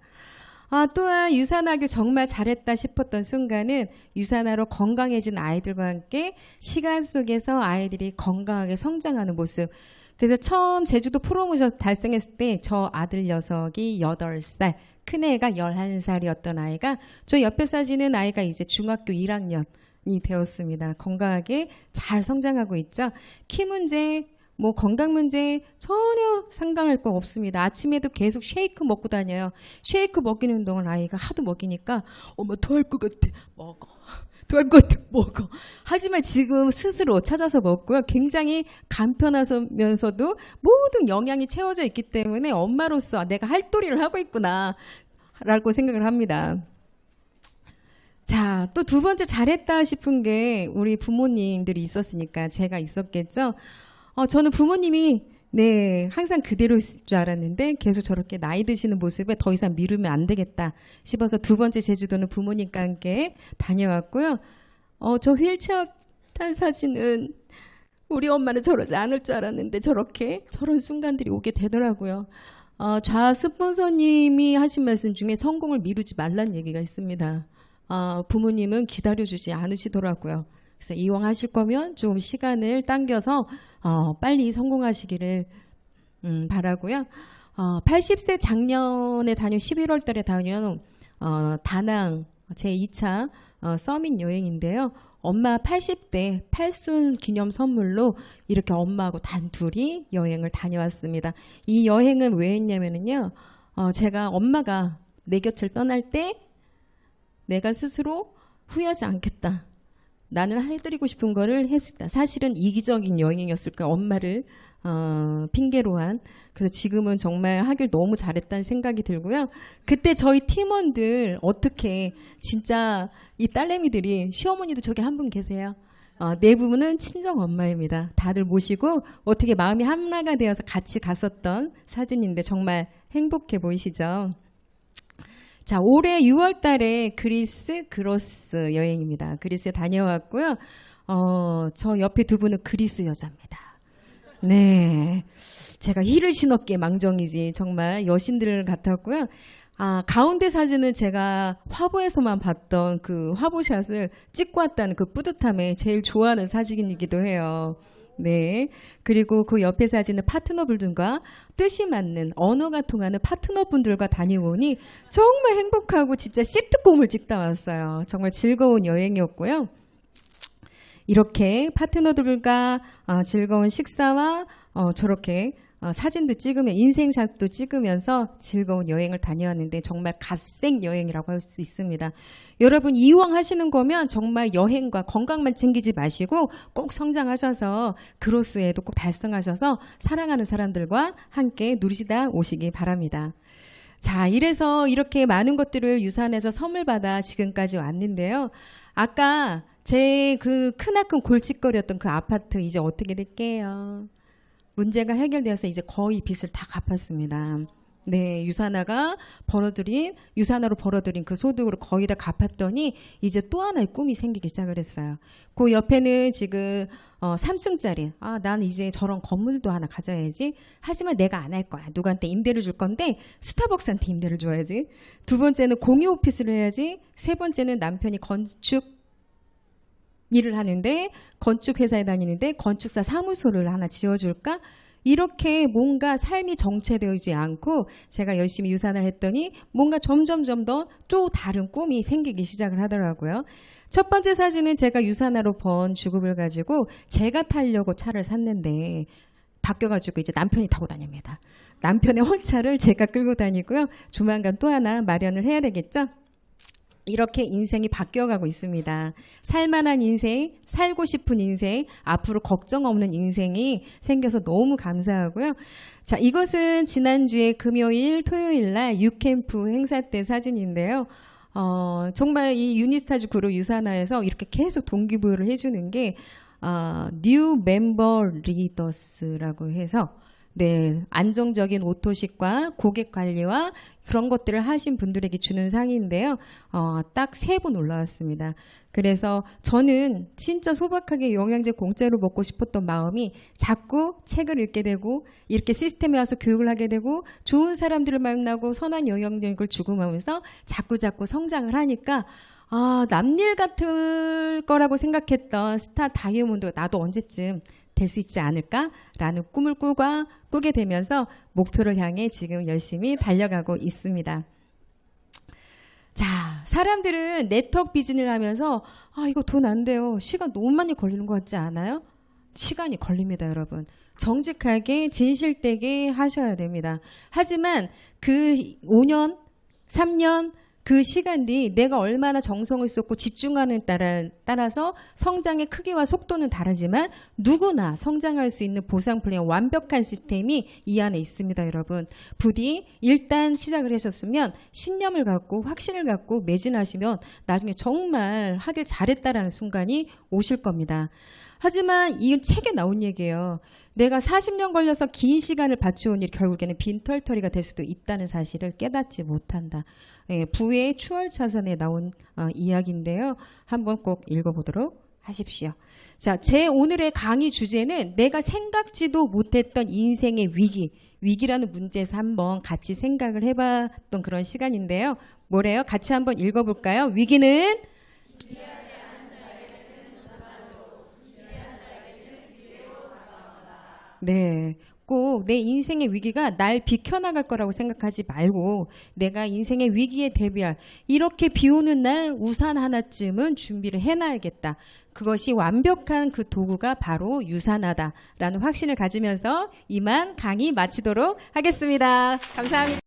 또한 유산하길 정말 잘했다 싶었던 순간은 유산화로 건강해진 아이들과 함께 시간 속에서 아이들이 건강하게 성장하는 모습. 그래서 처음 제주도 프로모션 달성했을 때 저 아들 녀석이 8살, 큰애가 11살이었던 아이가 저 옆에 사진은 아이가 이제 중학교 1학년이 되었습니다. 건강하게 잘 성장하고 있죠. 키 문제, 뭐 건강 문제 전혀 상관할 거 없습니다. 아침에도 계속 쉐이크 먹고 다녀요. 쉐이크 먹이는 동안 아이가 하도 먹이니까 엄마 토할 것 같아. 먹어. 토할 것 같아. 먹어. 하지만 지금 스스로 찾아서 먹고요. 굉장히 간편하면서도 모든 영양이 채워져 있기 때문에 엄마로서 내가 할 도리를 하고 있구나 라고 생각을 합니다. 자, 또 두 번째 잘했다 싶은 게 우리 부모님들이 있었으니까 제가 있었겠죠. 저는 부모님이 네, 항상 그대로일 줄 알았는데 계속 저렇게 나이 드시는 모습에 더 이상 미루면 안 되겠다 싶어서 두 번째 제주도는 부모님과 함께 다녀왔고요. 저 휠체어 탄 사진은 우리 엄마는 저러지 않을 줄 알았는데 저런 순간들이 오게 되더라고요. 좌 스폰서님이 하신 말씀 중에 성공을 미루지 말라는 얘기가 있습니다. 부모님은 기다려주지 않으시더라고요. 그래서 이왕 하실 거면 좀 시간을 당겨서 빨리 성공하시기를 바라고요. 80세 작년에 11월 달에 다녀온 다낭 제2차 서밋 여행인데요. 엄마 80대 8순 기념 선물로 이렇게 엄마하고 단둘이 여행을 다녀왔습니다. 이 여행은 왜 했냐면요. 제가 엄마가 내 곁을 떠날 때 내가 스스로 후회하지 않겠다. 나는 해드리고 싶은 거를 했습니다. 사실은 이기적인 여행이었을 거예요. 엄마를 핑계로 한. 그래서 지금은 정말 하길 너무 잘했다는 생각이 들고요. 그때 저희 팀원들 어떻게 진짜 이 딸내미들이 시어머니도 저기 한 분 계세요. 네 분은 친정 엄마입니다. 다들 모시고 어떻게 마음이 하나가 되어서 같이 갔었던 사진인데 정말 행복해 보이시죠? 자, 올해 6월 달에 그리스 그로스 여행입니다. 그리스에 다녀왔고요. 저 옆에 두 분은 그리스 여자입니다. 네. 제가 힐을 신었기에 망정이지 정말 여신들 같았고요. 가운데 사진은 제가 화보에서만 봤던 그 화보샷을 찍고 왔다는 그 뿌듯함에 제일 좋아하는 사진이기도 해요. 네. 그리고 그 옆에 사진은 파트너분들과 뜻이 맞는 언어가 통하는 파트너분들과 다녀오니 정말 행복하고 진짜 시트콤을 찍다 왔어요. 정말 즐거운 여행이었고요. 이렇게 파트너들과 즐거운 식사와 저렇게 사진도 찍으면 인생샷도 찍으면서 즐거운 여행을 다녀왔는데 정말 갓생 여행이라고 할 수 있습니다. 여러분 이왕 하시는 거면 정말 여행과 건강만 챙기지 마시고 꼭 성장하셔서 그로스에도 꼭 달성하셔서 사랑하는 사람들과 함께 누리시다 오시기 바랍니다. 자, 이래서 이렇게 많은 것들을 유산에서 선물 받아 지금까지 왔는데요. 아까 제 그 크나큰 골칫거리였던 그 아파트 이제 어떻게 될게요? 문제가 해결되어서 이제 거의 빚을 다 갚았습니다. 네, 유산화로 벌어들인 그 소득으로 거의 다 갚았더니 이제 또 하나의 꿈이 생기기 시작을 했어요. 그 옆에는 지금 3층짜리, 난 이제 저런 건물도 하나 가져야지. 하지만 내가 안 할 거야. 누구한테 임대를 줄 건데 스타벅스한테 임대를 줘야지. 두 번째는 공유 오피스를 해야지. 세 번째는 남편이 건축 일을 하는데 건축 회사에 다니는데 건축사 사무소를 하나 지어줄까? 이렇게 뭔가 삶이 정체되지 않고 제가 열심히 유산을 했더니 뭔가 점점점 더 또 다른 꿈이 생기기 시작을 하더라고요. 첫 번째 사진은 제가 유산화로 번 주급을 가지고 제가 타려고 차를 샀는데 바뀌어가지고 이제 남편이 타고 다닙니다. 남편의 헌차를 제가 끌고 다니고요. 조만간 또 하나 마련을 해야 되겠죠? 이렇게 인생이 바뀌어가고 있습니다. 살만한 인생, 살고 싶은 인생, 앞으로 걱정 없는 인생이 생겨서 너무 감사하고요. 자, 이것은 지난주에 금요일, 토요일 날 유캠프 행사 때 사진인데요. 정말 이 유니스타즈 그룹 유산화에서 이렇게 계속 동기부여를 해주는 게 뉴 멤버 리더스라고 해서 네, 안정적인 오토식과 고객 관리와 그런 것들을 하신 분들에게 주는 상인데요. 딱 3분 올라왔습니다. 그래서 저는 진짜 소박하게 영양제 공짜로 먹고 싶었던 마음이 자꾸 책을 읽게 되고 이렇게 시스템에 와서 교육을 하게 되고 좋은 사람들을 만나고 선한 영향력을 주고 하면서 자꾸 성장을 하니까 남일 같을 거라고 생각했던 스타 다이아몬드가 나도 언제쯤 될 수 있지 않을까라는 꿈을 꾸게 되면서 목표를 향해 지금 열심히 달려가고 있습니다. 자, 사람들은 네트워크 비즈니스를 하면서 이거 돈 안 돼요. 시간 너무 많이 걸리는 것 같지 않아요? 시간이 걸립니다, 여러분. 정직하게 진실되게 하셔야 됩니다. 하지만 그 5년, 3년, 그 시간이 내가 얼마나 정성을 쏟고 집중하는 따라서 성장의 크기와 속도는 다르지만 누구나 성장할 수 있는 보상 플랜 완벽한 시스템이 이 안에 있습니다, 여러분. 부디 일단 시작을 하셨으면 신념을 갖고 확신을 갖고 매진하시면 나중에 정말 하길 잘했다라는 순간이 오실 겁니다. 하지만 이 책에 나온 얘기예요. 내가 40년 걸려서 긴 시간을 바쳐온 일 결국에는 빈털터리가 될 수도 있다는 사실을 깨닫지 못한다. 예, 부의 추월차선에 나온 이야기인데요. 한번 꼭 읽어보도록 하십시오. 자, 제 오늘의 강의 주제는 내가 생각지도 못했던 인생의 위기라는 문제에서 한번 같이 생각을 해봤던 그런 시간인데요. 뭐래요? 같이 한번 읽어볼까요? 위기는 네. 꼭 내 인생의 위기가 날 비켜나갈 거라고 생각하지 말고 내가 인생의 위기에 대비할 이렇게 비 오는 날 우산 하나쯤은 준비를 해놔야겠다. 그것이 완벽한 그 도구가 바로 유산하다라는 확신을 가지면서 이만 강의 마치도록 하겠습니다. 감사합니다.